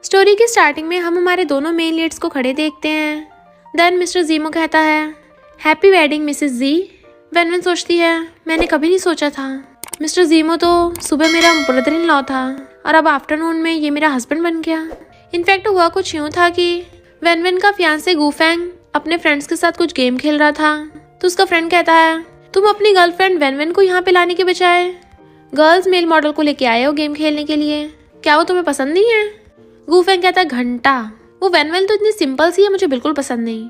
Story की starting में हम हमारे दोनों मेन लीड्स को खड़े देखते हैं। देन मिस्टर जीमो कहता है हैप्पी वेडिंग मिसेस जी। वेनवेन सोचती है मैंने कभी नहीं सोचा था। मिस्टर जीमो तो सुबह मेरा ब्रदर इन लॉ था और अब आफ्टरनून में ये मेरा हस्बैंड बन गया। इनफैक्ट हुआ कुछ यूँ था कि वेनवेन का फियांसे गूफेंग अपने फ्रेंड्स के साथ कुछ गेम खेल रहा था तो उसका फ्रेंड कहता है तुम अपनी गर्लफ्रेंड वेनवेन को यहाँ पे लाने के बजाय गर्ल्स मेल मॉडल को लेके आए हो गेम खेलने के लिए, क्या वो तुम्हें पसंद नहीं है? गूफेंग कहता है घंटा, वो वेनवेन तो इतनी सिंपल सी है, मुझे बिल्कुल पसंद नहीं,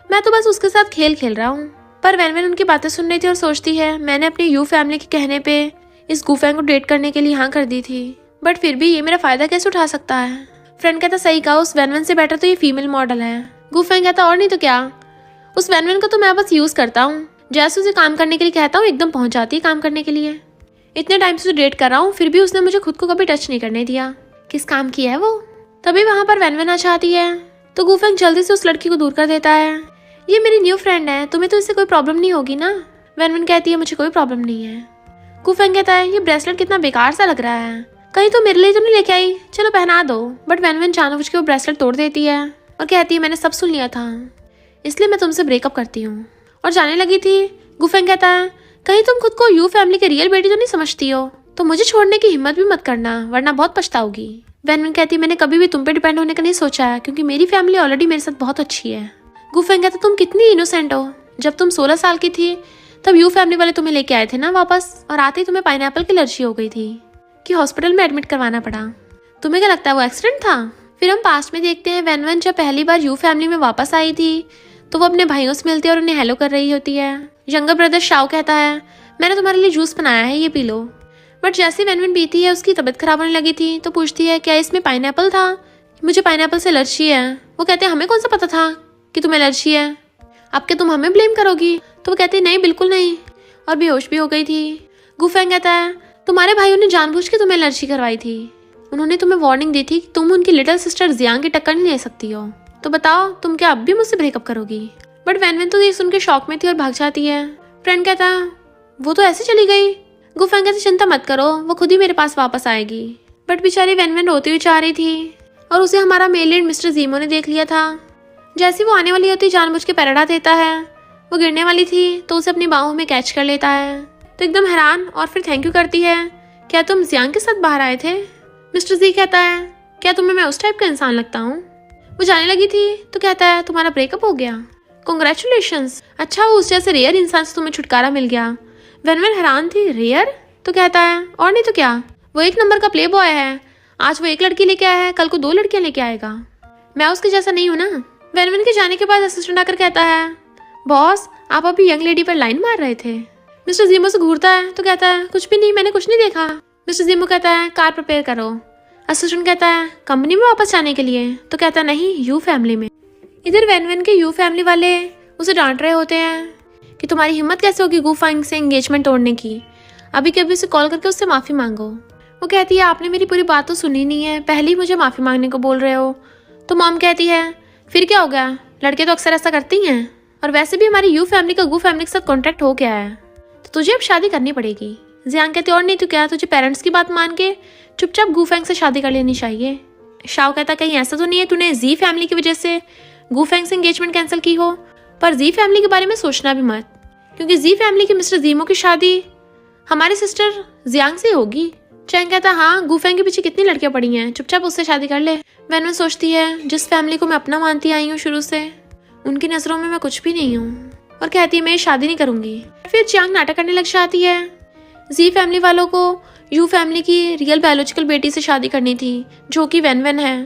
मैं तो बस उसके साथ खेल रहा हूँ। पर वेनवेन उनकी बातें सुन रही थी और सोचती है मैंने अपनी यू फैमिली के कहने पे इस गूफेंग को डेट करने के लिए हाँ कर दी थी, बट फिर भी ये मेरा फायदा कैसे उठा सकता है? फ्रेंड कहता सही कहा, उस वेनवेन से बेटर तो ये फीमेल मॉडल है। गूफेंग कहता और नहीं तो क्या, उस वेनवेन को तो मैं बस यूज करता हूँ, जैसे उसे काम करने के लिए कहता हूँ एकदम पहुंच जाती है काम करने के लिए। इतने टाइम से डेट कर रहा हूँ फिर भी उसने मुझे खुद को कभी टच नहीं करने दिया, किस काम की है वो? तभी वहां पर वेनवेन आ जाती है तो गूफेंग जल्दी से उस लड़की को दूर कर देता है। ये मेरी न्यू फ्रेंड है, तुम्हें तो इससे कोई प्रॉब्लम नहीं होगी ना? वेनवेन कहती है मुझे कोई प्रॉब्लम नहीं है। गूफेंग कहता है ये ब्रेसलेट कितना बेकार सा लग रहा है, कहीं तो मेरे लिए तो नहीं लेके आई, चलो पहना दो। बट वेनवेन जानबूझ के वो ब्रेसलेट तोड़ देती है और कहती है मैंने सब सुन लिया था, इसलिए मैं तुमसे ब्रेकअप करती हूँ और जाने लगी थी। गूफेंग कहता है कहीं तुम खुद को यू फैमिली के रियल बेटी तो नहीं समझती हो, तो मुझे छोड़ने की हिम्मत भी मत करना वरना बहुत पछताओगी। वेनवेन कहती है मैंने कभी भी तुम पे डिपेंड होने का नहीं सोचा है क्योंकि मेरी फैमिली ऑलरेडी मेरे साथ बहुत अच्छी है। गूफेंग कहता तुम कितनी इनोसेंट हो, जब तुम 16 साल की थी तब यू फैमिली वाले तुम्हें लेके आए थे ना वापस, और आते ही तुम्हें पाइनएप्पल की एलर्जी हो गई थी कि हॉस्पिटल में एडमिट करवाना पड़ा। तुम्हें क्या लगता है वो एक्सीडेंट था? फिर हम पास्ट में देखते हैं वेनवेन जब पहली बार यू फैमिली में वापस आई थी तो वो अपने भाइयों से मिलती है और उन्हें हेलो कर रही होती है। यंगर ब्रदर शाओ कहता है मैंने तुम्हारे लिए जूस बनाया है, ये पी लो। बट जैसे वेनवेन पीती है उसकी तबीयत खराब होने लगी थी तो पूछती है क्या इसमें पाइनएप्पल था? मुझे पाइनएप्पल से एलर्जी है। वो कहते हैं हमें कौन सा पता था कि तुम्हें एलर्जी है, अब क्या तुम हमें ब्लेम करोगी? तो वो कहती है नहीं बिल्कुल नहीं, और बेहोश भी हो गई थी। गूफेंग कहता है तुम्हारे भाइयों ने जानबूझ के तुम्हें एलर्जी करवाई थी, उन्होंने तुम्हें वार्निंग दी थी कि तुम उनकी लिटिल सिस्टर जियांग की टक्कर नहीं ले सकती हो, तो बताओ तुम क्या अब भी मुझसे ब्रेकअप करोगी? बट वेनवेन तो ये सुन के शॉक में थी और भाग जाती है। फ्रेंड कहता वो तो ऐसे चली गई। गूफेंग कहती चिंता मत करो, वो खुद ही मेरे पास वापस आएगी। बट बेचारी वेनवेन रोती हुई जा रही थी और उसे हमारा मेल लीड मिस्टर जीमो ने देख लिया था। जैसी वो आने वाली होती जानबूझ के पैर अड़ा देता है, वो गिरने वाली थी तो उसे अपनी बाहों में कैच कर लेता है तो एकदम हैरान और फिर थैंक यू करती है, क्या तुम जियांग के साथ बाहर आए थे? मिस्टर जी कहता है क्या तुम्हें मैं उस टाइप का इंसान लगता हूँ? वो जाने लगी थी तो कहता है तुम्हारा ब्रेकअप हो गया, कॉन्ग्रेचुलेशंस, अच्छा वो उस जैसे रेयर इंसान से तुम्हें छुटकारा मिल गया। वेनवेन हैरान थी रेयर? तो कहता है और नहीं तो क्या, वो एक नंबर का प्ले बॉय है, आज वो एक लड़की लेके आया है कल को 2 लड़कियां लेके आएगा, मैं उसके जैसा नहीं हूँ ना। वेनवेन के जाने के बाद असिस्टेंट आकर कहता है बॉस आप अभी यंग लेडी पर लाइन मार रहे थे। मिस्टर जीमो से घूरता है तो कहता है कुछ भी नहीं, मैंने कुछ नहीं देखा। मिस्टर जीमो कहता है कार प्रिपेयर करो। असिस्टेंट कहता है कंपनी में वापस जाने के लिए? तो कहता है नहीं यू फैमिली में। इधर वेनवेन के यू फैमिली वाले उसे डांट रहे होते हैं कि तुम्हारी हिम्मत कैसे होगी गूफेंग से एंगेजमेंट तोड़ने की, अभी कभी उसे कॉल करके उससे माफ़ी मांगो। वो कहती है आपने मेरी पूरी बात तो सुनी नहीं है, पहले ही मुझे माफ़ी मांगने को बोल रहे हो। तो मॉम कहती है फिर क्या हो गया, लड़के तो अक्सर ऐसा करती हैं, और वैसे भी हमारी यू फैमिली का गू फैमिली के साथ कॉन्ट्रैक्ट हो गया है तो तुझे अब शादी करनी पड़ेगी। जियांग कहती और नहीं तो क्या, तुझे पेरेंट्स की बात मान के चुपचाप गूफेंग से शादी कर लेनी चाहिए। शाओ कहता कहीं ऐसा तो नहीं है तूने जी फैमिली की वजह से गूफेंग से एंगेजमेंट कैंसिल की हो? पर जी फैमिली के बारे में सोचना भी मत, क्योंकि जी फैमिली की मिस्टर जीमो की शादी हमारी सिस्टर जियांग से होगी। चैंग कहता हाँ गूफेंग के पीछे कितनी लड़कियां पड़ी हैं, चुपचाप उससे शादी कर ले। वेनवेन सोचती है जिस फैमिली को मैं अपना मानती आई हूँ शुरू से, उनकी नजरों में मैं कुछ भी नहीं हूँ, और कहती है मैं शादी नहीं करूंगी। फिर चियांग नाटक करने लग जाती है, जी फैमिली वालों को यू फैमिली की रियल बायोलॉजिकल बेटी से शादी करनी थी जो कि वेनवेन है,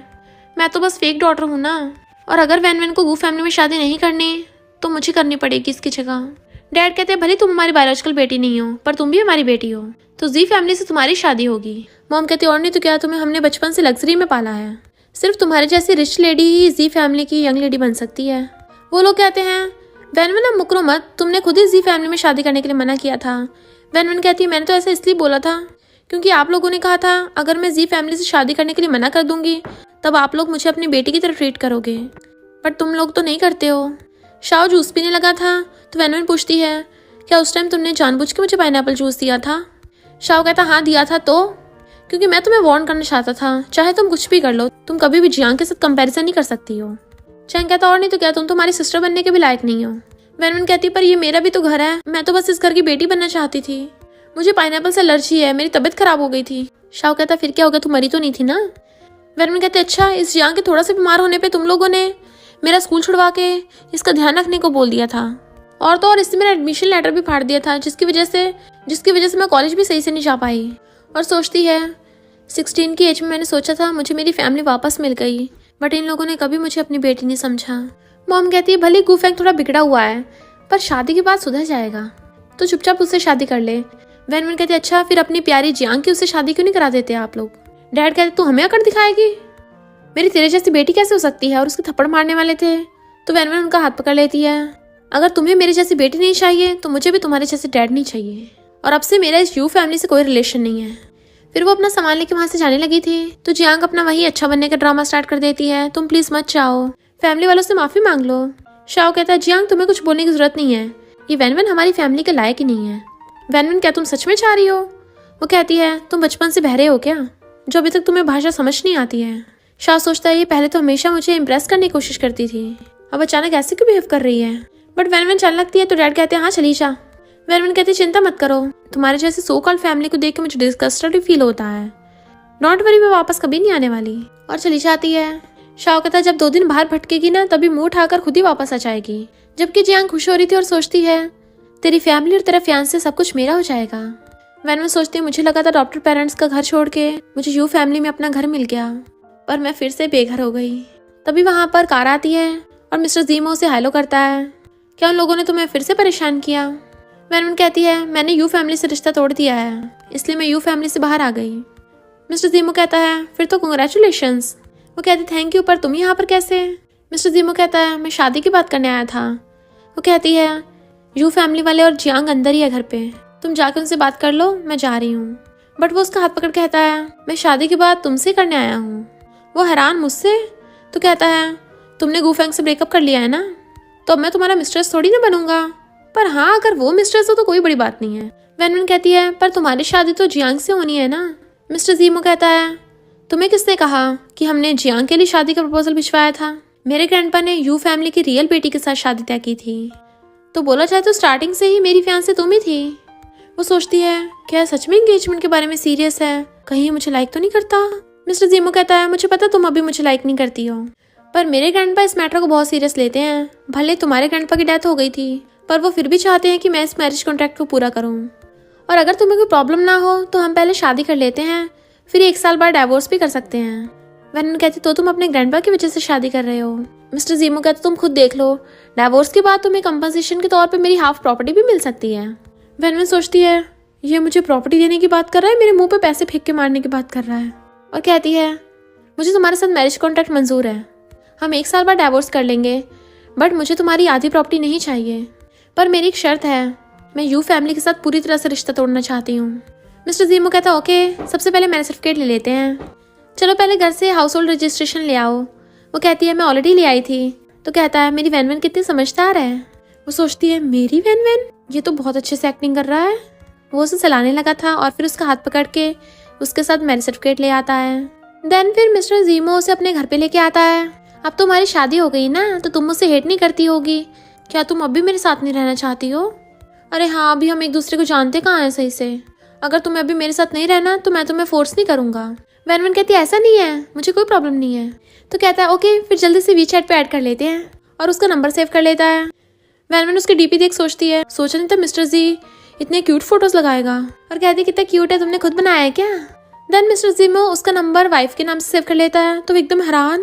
मैं तो बस फेक डॉटर हूँ ना, और अगर वेनवेन को गू फैमिली में शादी नहीं करनी तो मुझे करनी पड़ेगी इसकी जगह। डैड कहते हैं भले तुम हमारी बायोलॉजिकल बेटी नहीं हो पर तुम भी हमारी बेटी हो, तो जी फैमिली से तुम्हारी शादी होगी। मॉम कहती और नहीं तो क्या, तुम्हें हमने बचपन से लग्जरी में पाला है, सिर्फ तुम्हारे जैसी रिच लेडी ही जी फैमिली की यंग लेडी बन सकती है। वो लोग कहते हैं वेनवेन अब मुकरो मत, तुमने खुद ही जी फैमिली में शादी करने के लिए मना किया था। वेनवेन कहती है मैंने तो ऐसा इसलिए बोला था क्योंकि आप लोगों ने कहा था अगर मैं जी फैमिली से शादी करने के लिए मना कर दूंगी तब आप लोग मुझे अपनी बेटी की तरह ट्रीट करोगे, बट तुम लोग तो नहीं करते हो। शाओ जूस पीने लगा था तो वेनवेन पूछती है क्या उस टाइम तुमने जानबूझ के मुझे पाइनएप्पल जूस दिया था? शाओ कहता हाँ दिया था, तो क्योंकि मैं तुम्हें वार्न करना चाहता था, चाहे तुम कुछ भी कर लो, तुम कभी भी जियांग के साथ कंपैरिजन नहीं कर सकती हो। चैंग कहता और नहीं तो क्या, तुम तुम्हारी सिस्टर बनने के भी लायक नहीं हो। वैनवन कहती पर ये मेरा भी तो घर है, मैं तो बस इस घर की बेटी बनना चाहती थी। मुझे पाइनएप्पल से एलर्जी है, मेरी तबीयत खराब हो गई थी। शाओ कहता फिर क्या हो गया, तुम मरी तो नहीं थी ना। वैनवन कहते अच्छा, इस जियांग के थोड़ा सा बीमार होने पे तुम लोगों ने मेरा स्कूल छुड़वा के इसका ध्यान रखने को बोल दिया था, और तो और इससे मेरा एडमिशन लेटर भी फाड़ दिया था, जिसकी वजह से मैं कॉलेज भी सही से नहीं जा पाई। और सोचती है 16 की एज में मैंने सोचा था मुझे मेरी फैमिली वापस मिल गई, बट इन लोगों ने कभी मुझे अपनी बेटी नहीं समझा। मॉम कहती है भले गुफैंग थोड़ा बिगड़ा हुआ है, पर शादी के बाद सुधर जाएगा, तो चुपचाप उससे शादी कर ले। वैनवन कहती अच्छा, फिर अपनी प्यारी जियांग की उससे शादी क्यों नहीं करा देते आप लोग। डैड कहते तू हमें अकड़ दिखाएगी, मेरी तेरे जैसी बेटी कैसे हो सकती है, और उसके थप्पड़ मारने वाले थे। तो वैनवन उनका हाथ पकड़ लेती है, अगर तुम्हें मेरी जैसी बेटी नहीं चाहिए तो मुझे भी तुम्हारे जैसे डैड नहीं चाहिए, और अब से मेरा इस यू फैमिली से कोई रिलेशन नहीं है। फिर वो अपना सामान लेके वहां से जाने लगी थी, तो जियांग अपना वही अच्छा बनने का ड्रामा स्टार्ट कर देती है, तुम प्लीज मत जाओ, फैमिली वालों से माफी मांग लो। शाओ कहता है जियांग तुम्हें कुछ बोलने की जरूरत नहीं है, ये वैनवन हमारी फैमिली के लायक ही नहीं है। वैनवन क्या तुम सच में चाह रही हो। वो कहती है तुम बचपन से बहरे हो क्या, जो अभी तक तुम्हें भाषा समझ नहीं आती है। शाह सोचता है ये पहले तो हमेशा मुझे इम्प्रेस करने की कोशिश करती थी, अब अचानक ऐसे क्यों बिहेव कर रही है। बट वैनवन चल लगती है, तो डैड कहते हैं हाँ चली जा। वैनवन कहती चिंता मत करो, तुम्हारे जैसे सो कॉल्ड फैमिली को देख के मुझे डिस्गस्टेड फील होता है, डोंट वरी मैं वापस कभी नहीं आने वाली। और चली जाती है। शाओ कहता जब 2 दिन बाहर भटकेगी ना, तभी मुंह उठाकर खुद ही वापस आ जाएगी। जबकि जियांग खुश हो रही थी और सोचती है तेरी फैमिली और तेरा फियांसे सब कुछ मेरा हो जाएगा। वैनवन सोचती है मुझे लगा था डॉक्टर पेरेंट्स का घर छोड़ के मुझे यू फैमिली में अपना घर मिल गया, पर मैं फिर से बेघर हो गई। तभी वहां पर कार आती है और मिस्टर ज़ीमो से हेलो करता है, क्या उन लोगों ने तुम्हें फिर से परेशान किया। वैनवन कहती है मैंने यू फैमिली से रिश्ता तोड़ दिया है, इसलिए मैं यू फैमिली से बाहर आ गई। मिस्टर ज़ीमो कहता है फिर तो कंग्रेचुलेशंस। वो कहती थैंक यू, पर तुम यहाँ पर कैसे। मिस्टर ज़ीमो कहता है मैं शादी की बात करने आया था। वो कहती है यू फैमिली वाले और जियांग अंदर ही है घर पे, तुम जाके उनसे बात कर लो, मैं जा रही हूँ। बट वो उसका हाथ पकड़ कहता है मैं शादी की बात तुमसे करने आया हूँ। वो हैरान मुझसे, तो कहता है तुमने गुफैंग से ब्रेकअप कर लिया है ना, तो अब मैं तुम्हारा मिस्ट्रेस थोड़ी ना बनूंगा। पर हाँ अगर वो मिस्ट्रेस हो तो कोई बड़ी बात नहीं है। वैनवन कहती है पर तुम्हारी शादी तो जियांग से होनी है ना। मिस्टर ज़ीमो कहता है तुम्हें किसने कहा कि हमने जियांग के लिए शादी का प्रपोजल भिजवाया था। मेरे ग्रैंडपा ने यू फैमिली की रियल बेटी के साथ शादी तय की थी, तो बोला जाए तो स्टार्टिंग से ही मेरी फियांसे तुम ही थी। वो सोचती है क्या सच में एंगेजमेंट के बारे में सीरियस है, कहीं मुझे लाइक तो नहीं करता। मिस्टर ज़ीमो कहता है मुझे पता तुम अभी मुझे लाइक नहीं करती हो, पर मेरे ग्रैंडपा इस मैटर को बहुत सीरियस लेते हैं। भले तुम्हारे ग्रैंडपा की डेथ हो गई थी, पर वो फिर भी चाहते हैं कि मैं इस मैरिज कॉन्ट्रैक्ट को पूरा करूं, और अगर तुम्हें कोई प्रॉब्लम ना हो तो हम पहले शादी कर लेते हैं, फिर 1 साल बाद डाइवोर्स भी कर सकते हैं। वैनवन कहती तो तुम अपने ग्रैंडपा की वजह से शादी कर रहे हो। मिस्टर ज़ीमो कहते तुम खुद देख लो, डाइवोर्स के बाद तुम्हें कंपनसेशन के तौर पे मेरी हाफ प्रॉपर्टी भी मिल सकती है। वैनवन सोचती है ये मुझे प्रॉपर्टी देने की बात कर रहा है, मेरे मुंह पे पैसे फेंक के मारने की बात कर रहा है। और कहती है मुझे तुम्हारे साथ मैरिज कॉन्ट्रैक्ट मंजूर है, हम 1 साल बाद डाइवोर्स कर लेंगे, बट मुझे तुम्हारी आधी प्रॉपर्टी नहीं चाहिए। पर मेरी एक शर्त है, मैं यू फैमिली के साथ पूरी तरह से रिश्ता तोड़ना चाहती हूँ। मिस्टर ज़ीमो कहता ओके, सबसे पहले मैरिज सर्टिफिकेट ले लेते हैं, चलो पहले घर से हाउस होल्ड रजिस्ट्रेशन ले आओ। वो कहती है मैं ऑलरेडी ले आई थी। तो कहता है मेरी वैनवन कितनी समझदार है। वो सोचती है मेरी वैनवन, ये तो बहुत अच्छे से एक्टिंग कर रहा है। वो उसे चलाने लगा था और फिर उसका हाथ पकड़ के उसके साथ मैरिज सर्टिफिकेट ले आता है। देन फिर मिस्टर ज़ीमो उसे अपने घर पे लेके आता है। अब तुम्हारी शादी हो गई ना, तो तुम मुझसे हेट नहीं करती होगी, क्या तुम अब भी मेरे साथ नहीं रहना चाहती हो। अरे हाँ, अभी हम एक दूसरे को जानते कहाँ हैं सही से, अगर तुम्हें अभी मेरे साथ नहीं रहना तो मैं तुम्हें फोर्स नहीं करूंगा। वैनवन कहती है ऐसा नहीं है, मुझे कोई प्रॉब्लम नहीं है। तो कहता है ओके, फिर जल्दी से वीचैट पे ऐड कर लेते हैं, और उसका नंबर सेव कर लेता है। वैनवन उसकी डीपी देख सोचती है सोचा नहीं था मिस्टर जी इतने क्यूट फोटोज लगाएगा, और कहती है कितना क्यूट है, तुमने खुद बनाया है क्या। देन मिस्टर ज़ीमो उसका नंबर वाइफ के नाम से सेव कर लेता है। तो एकदम हैरान।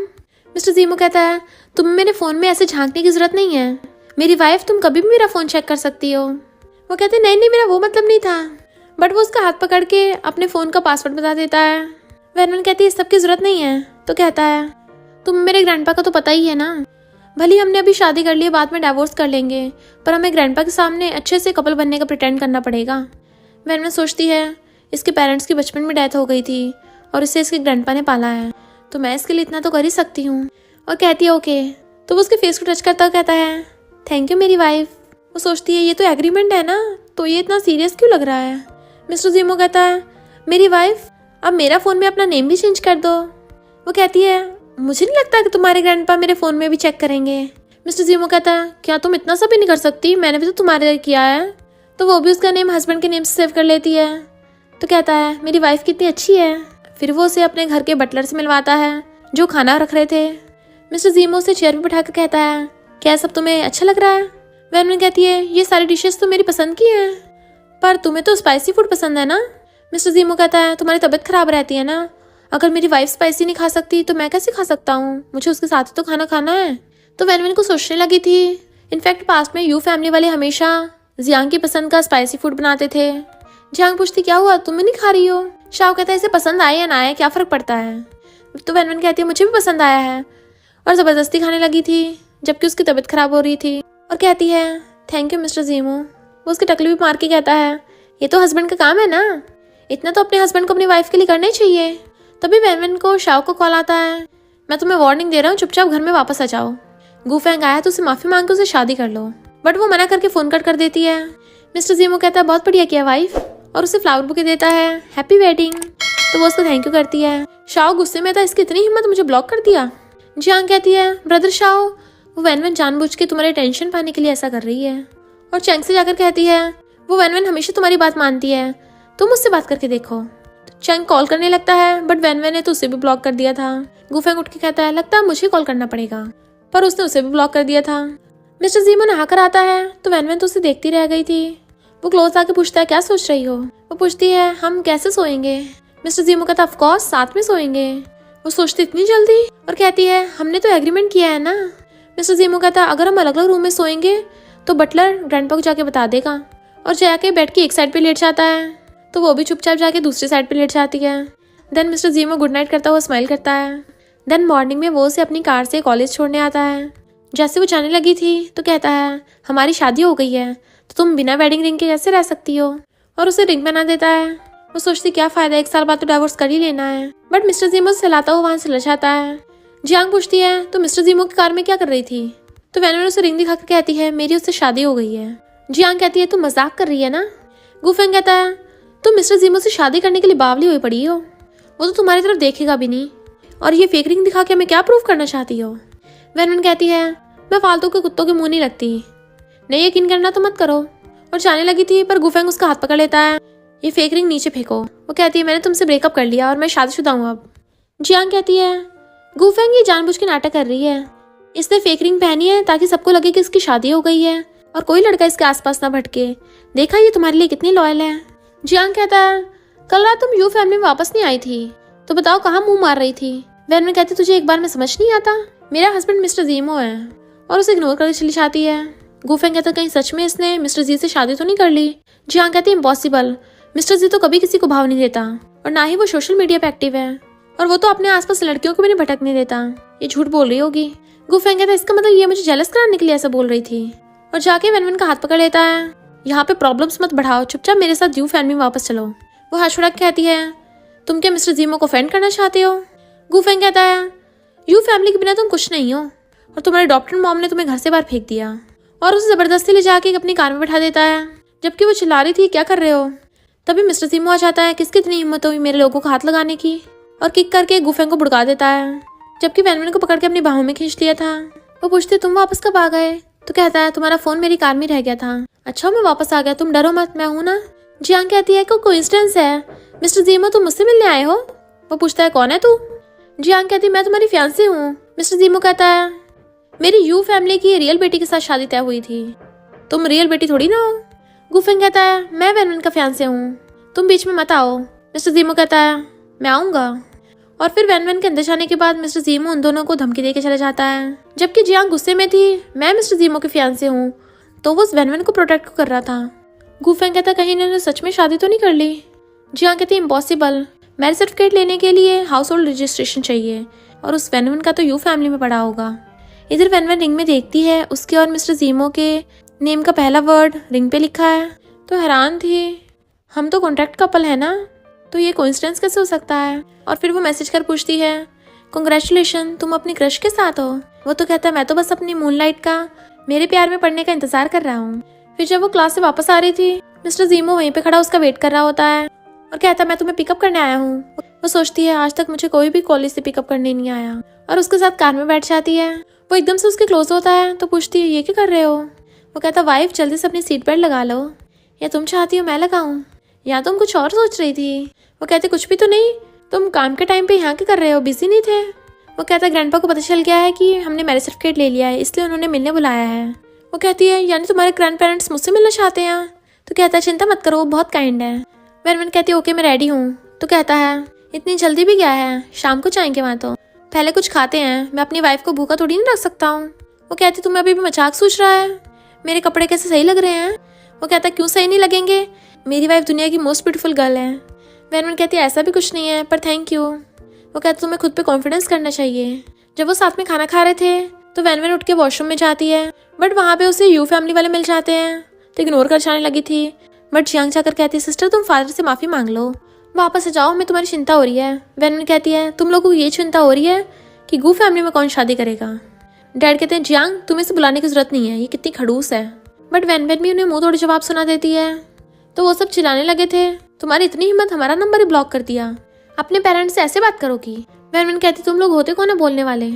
मिस्टर ज़ीमो कहता है तुम्हें मेरे फोन में ऐसे झांकने की जरूरत नहीं है, मेरी वाइफ तुम कभी भी मेरा फोन चेक कर सकती हो। वो कहते नहीं नहीं, मेरा वो मतलब नहीं था, बट वो उसका हाथ पकड़ के अपने फोन का पासवर्ड बता देता है। वैनवन कहती है इस सब की जरूरत नहीं है। तो कहता है तुम मेरे ग्रैंडपा का तो पता ही है ना, भले हमने अभी शादी कर ली, बाद में डाइवोर्स कर लेंगे, पर हमें ग्रैंडपा के सामने अच्छे से कपल बनने का प्रिटेंड करना पड़ेगा। वैनवन सोचती है इसके पेरेंट्स की बचपन में डेथ हो गई थी और इसे इसके ग्रैंडपा ने पाला है, तो मैं इसके लिए इतना तो कर ही सकती हूँ। और कहती है ओके। तो वो उसके फेस को टच करता हुआ कहता है थैंक यू मेरी वाइफ। वो सोचती है ये तो एग्रीमेंट है ना, तो ये इतना सीरियस क्यों लग रहा है। मिस्टर ज़ीमो कहता है मेरी वाइफ अब मेरा फ़ोन में अपना नेम भी चेंज कर दो। वो कहती है मुझे नहीं लगता कि तुम्हारे ग्रैंडपा मेरे फ़ोन में भी चेक करेंगे। मिस्टर ज़ीमो कहता है क्या तुम इतना सा भी नहीं कर सकती, मैंने भी तो तुम्हारे लिए किया है। तो वो भी उसका नेम हस्बैंड के नेम से सेव कर लेती है। तो कहता है मेरी वाइफ कितनी अच्छी है। फिर वो उसे अपने घर के बटलर से मिलवाता है जो खाना रख रहे थे। मिस्टर ज़ीमो उसे चेयर पर बैठा कर कहता है क्या सब तुम्हें अच्छा लग रहा है। वैनवन कहती है ये सारी डिशेस तो मेरी पसंद की हैं, पर तुम्हें तो स्पाइसी फूड पसंद है ना। मिस्टर ज़ीमो कहता है तुम्हारी तबीयत खराब रहती है ना, अगर मेरी वाइफ स्पाइसी नहीं खा सकती तो मैं कैसे खा सकता हूँ, मुझे उसके साथ ही तो खाना खाना है। तो वैनवन को सोचने लगी थी इनफैक्ट पास्ट में यू फैमिली वाले हमेशा जियांग की पसंद का स्पाइसी फूड बनाते थे। जियांग पूछती क्या हुआ तुम्हें नहीं खा रही हो। शाओ कहता है इसे पसंद आए या ना आए क्या फ़र्क पड़ता है। तो वैनवन कहती है मुझे भी पसंद आया है, और ज़बरदस्ती खाने लगी थी जबकि उसकी तबीयत खराब हो रही थी। और कहती है थैंक यू मिस्टर ज़ीमो। वो उसकी टकली भी मार के कहता है ये तो हस्बैंड का काम है ना, इतना तो अपने हस्बैंड को अपनी वाइफ के लिए करना ही चाहिए। तभी वैनवन को शाओ को कॉल आता है मैं तुम्हें वार्निंग दे रहा हूँ, चुपचाप घर में वापस आ जाओ। गुफैंग आया तो उसे माफ़ी मांग के उसे शादी कर लो, बट वो मना करके फ़ोन कट कर देती है। मिस्टर ज़ीमो कहता है बहुत बढ़िया किया वाइफ, और उसे फ्लावर बुके देता है हैप्पी वेडिंग। तो वो उसको थैंक यू करती है। शाओ गुस्से में था इसकी इतनी हिम्मत मुझे ब्लॉक कर दिया। जियांग कहती है ब्रदर शाओ वो वैनवन जानबूझ के तुम्हारे टेंशन पाने के लिए ऐसा कर रही है। और चैंग से जाकर कहती है वो वैनवन हमेशा तुम्हारी बात मानती है, तुम मुझसे बात करके देखो। चैंग कॉल करने लगता है बट वैनवन ने तो उसे भी ब्लॉक कर दिया था। गुफैंग उठ के कहता है लगता है मुझे कॉल करना पड़ेगा, पर उसने उसे भी ब्लॉक कर दिया था। मिस्टर ज़ीमो नहाकर आता है तो वैनवन तो उसे देखती रह गई थी। वो क्लोज आके पूछता है क्या सोच रही हो। वो पूछती है हम कैसे सोएंगे। मिस्टर ज़ीमो कहता ऑफ कोर्स साथ में सोएंगे। वो सोचती इतनी जल्दी और कहती है हमने तो एग्रीमेंट किया है ना। मिस्टर ज़ीमो कहता अगर हम अलग अलग रूम में सोएंगे तो बटलर ग्रैंडपा को जाके बता देगा, और जाके बेड की एक साइड पे लेट जाता है। तो वो भी चुपचाप जाके दूसरी साइड पे लेट जाती है। देन मिस्टर ज़ीमो गुड नाइट करता हुआ स्माइल करता है। देन मॉर्निंग में वो उसे अपनी कार से कॉलेज छोड़ने आता है। जैसे वो जाने लगी थी तो कहता है हमारी शादी हो गई है तो तुम बिना वेडिंग रिंग के कैसे रह सकती हो, और उसे रिंग बना देता है। वो सोचती क्या फ़ायदा, 1 साल बाद तो डिवोर्स कर ही लेना है। बट मिस्टर ज़ीमो से हिलाता हुआ वहाँ से लड़ जाता है। जियांग पूछती है तो मिस्टर ज़ीमो की कार में क्या कर रही थी। तो वैनवन उसे रिंग दिखाकर कहती है मेरी उससे शादी हो गई है। जियांग कहती है तू मजाक कर रही है ना। गुफैंग कहता है तुम मिस्टर ज़ीमो से शादी करने के लिए बावली हुई पड़ी हो, वो तो तुम्हारी तरफ देखेगा भी नहीं, और ये फेक रिंग दिखा के हमें क्या प्रूव करना चाहती हो। वैनवन कहती है मैं फालतू के कुत्तों के मुंह नहीं लगती, नहीं यकीन करना तो मत करो। और जाने लगी थी पर गुफैंग उसका हाथ पकड़ लेता है ये फेक रिंग नीचे फेंको। वो कहती है मैंने तुमसे ब्रेकअप कर लिया और मैं शादीशुदा हूँ अब। जियांग कहती है गुफैंग ये जानबूझ के नाटक कर रही है, इसने फेक रिंग पहनी है ताकि सबको लगे कि इसकी शादी हो गई है और कोई लड़का इसके आसपास ना भटके, देखा ये तुम्हारे लिए कितनी लॉयल है। जियांग कहता है कल रात तुम यू फैमिली में वापस नहीं आई थी तो बताओ कहाँ मुंह मार रही थी। वैनवन कहती तुझे एक बार में समझ नहीं आता, मेरा हस्बैंड मिस्टर ज़ीमो है, और उसे इग्नोर करके चली जाती है। गुफैंग कहता कहीं सच में इसने मिस्टर जी से शादी तो नहीं कर ली। जियांग कहती इम्पॉसिबल, मिस्टर जी तो कभी किसी को भाव नहीं देता और ना ही वो सोशल मीडिया पे एक्टिव है, और वो तो अपने आसपास लड़कियों को भी नहीं भटकने देता, ये झूठ बोल रही होगी। गुफैंग कहता इसका मतलब ये मुझे जेलस कराने के लिए ऐसा बोल रही थी, और जाके वैनवन का हाथ पकड़ लेता है यहाँ पे प्रॉब्लम्स मत बढ़ाओ, चुपचाप मेरे साथ यू फैमिली में वापस चलो। वो हाथ छुड़ा के कहती है तुम क्या मिस्टर ज़ीमो को ऑफेंड करना चाहते हो। गुफैंग कहता है यू फैमिली के बिना तुम कुछ नहीं हो, और तुम्हारे डॉक्टर मॉम ने तुम्हें घर से बाहर फेंक दिया, और उसे ज़बरदस्ती ले जाके अपनी कार में बैठा देता है जबकि वो चिल्ला रही थी क्या कर रहे हो। तभी मिस्टर ज़ीमो आ जाता है, किसकी इतनी हिम्मत हुई मेरे लोगों को हाथ लगाने की, और किक करके गुफैंग को भुड़का देता है जबकि वैनवन को पकड़ के अपनी बाहों में खींच लिया था। वो पूछती तुम वापस कब आ गए। तो कहता है तुम्हारा फोन मेरी कार में रह गया था। अच्छा मैं वापस आ गया, तुम डरो मत, मैं हूँ ना। जियांग कहती है कोइंसिडेंस है, मिस्टर ज़ीमो तुम मुझसे मिलने आए हो। वो पूछता है कौन है तू। जियांग कहती है मैं तुम्हारी फियांसी हूँ। मिस्टर ज़ीमो कहता है मेरी यू फैमिली की रियल बेटी के साथ शादी तय हुई थी, तुम रियल बेटी थोड़ी ना हो। गुफैंग कहता है मैं वैनवन का फियांसे हूँ, तुम बीच में मत आओ। मिस्टर ज़ीमो कहता है मैं आऊँगा, और फिर वैनवन के अंदर जाने के बाद मिस्टर ज़ीमो उन दोनों को धमकी देके चला जाता है। जबकि जियांग गुस्से में थी मैं मिस्टर ज़ीमो के फियांसे हूँ, तो वो उस वैनवन को प्रोटेक्ट कर रहा था। गुफैंग कहता कहीं इन्होंने सच में शादी तो नहीं कर ली। जियांग कहती इम्पॉसिबल, मैरिज सर्टिफिकेट लेने के लिए हाउस होल्ड रजिस्ट्रेशन चाहिए, और उस वैनवन का तो यू फैमिली में पड़ा होगा। इधर वैनवन रिंग में देखती है उसके और मिस्टर ज़ीमो के नेम का पहला वर्ड रिंग पे लिखा है, तो हैरान थी हम तो कॉन्ट्रैक्ट कपल है ना, तो ये कोइंसिडेंस कैसे हो सकता है। और फिर वो मैसेज कर पूछती है कांग्रेचुलेशन तुम अपनी क्रश के साथ हो। वो तो कहता है मैं तो बस अपनी मूनलाइट का मेरे प्यार में पढ़ने का इंतजार कर रहा हूँ। फिर जब वो क्लास से वापस आ रही थी मिस्टर ज़ीमो वहीं पे खड़ा उसका वेट कर रहा होता है और कहता है मैं तुम्हें पिकअप करने आया हूँ। वो सोचती है आज तक मुझे कोई भी कॉलेज से पिकअप करने नहीं आया, और उसके साथ कार में बैठ जाती है। वो एकदम से उसके क्लोज होता है तो पूछती है ये क्या कर रहे हो। वो कहता वाइफ जल्दी से अपनी सीट बेल्ट लगा लो, या तुम चाहती हो मैं लगाऊं, या तुम कुछ और सोच रही थी। वो कहते कुछ भी तो नहीं, तुम काम के टाइम पे यहाँ क्या कर रहे हो, बिजी नहीं थे। वो कहता ग्रैंडपा को पता चल गया है कि हमने मैरिज सर्टिफिकेट ले लिया है, इसलिए उन्होंने मिलने बुलाया है। वो कहती है यानी तुम्हारे ग्रैंड पेरेंट्स मुझसे मिलना चाहते हैं। तो कहता है चिंता मत करो, वो बहुत काइंड है। वैनवन कहती है ओके मैं रेडी हूँ। तो कहता है इतनी जल्दी भी क्या है, शाम को जाएंगे वहाँ, तो पहले कुछ खाते हैं, मैं अपनी वाइफ को भूखा थोड़ी नहीं रख सकता हूँ। वो कहती तुम्हें अभी भी मजाक सोच रहा है, मेरे कपड़े कैसे सही लग रहे हैं। वो कहता क्यों सही नहीं लगेंगे, मेरी वाइफ दुनिया की मोस्ट ब्यूटीफुल गर्ल है। वैनवन कहती है ऐसा भी कुछ नहीं है, पर थैंक यू। वो कहता तुम्हें खुद पे कॉन्फिडेंस करना चाहिए। जब वो साथ में खाना खा रहे थे तो वैनवन उठ के वॉशरूम में जाती है, बट वहाँ पे उसे यू फैमिली वाले मिल जाते हैं तो इग्नोर कर जाने लगी थी। बट जियांग जाकर कहती है सिस्टर तुम फादर से माफ़ी मांग लो, वापस आ जाओ, हमें तुम्हारी चिंता हो रही है। वैनवन कहती है तुम लोगों को ये चिंता हो रही है कि गू फैमिली में कौन शादी करेगा। डैड कहते हैं जियांग तुम्हें इसे बुलाने की जरूरत नहीं है, ये कितनी खड़ूस है। बट वैनवन भी उन्हें मुंह तोड़ जवाब सुना देती है। तो वो सब चिल्लाने लगे थे तुम्हारी इतनी हिम्मत, हमारा नंबर ही ब्लॉक कर दिया, अपने पेरेंट्स से ऐसे बात करोगी। वैनवन कहती तुम लोग होते कौन है बोलने वाले,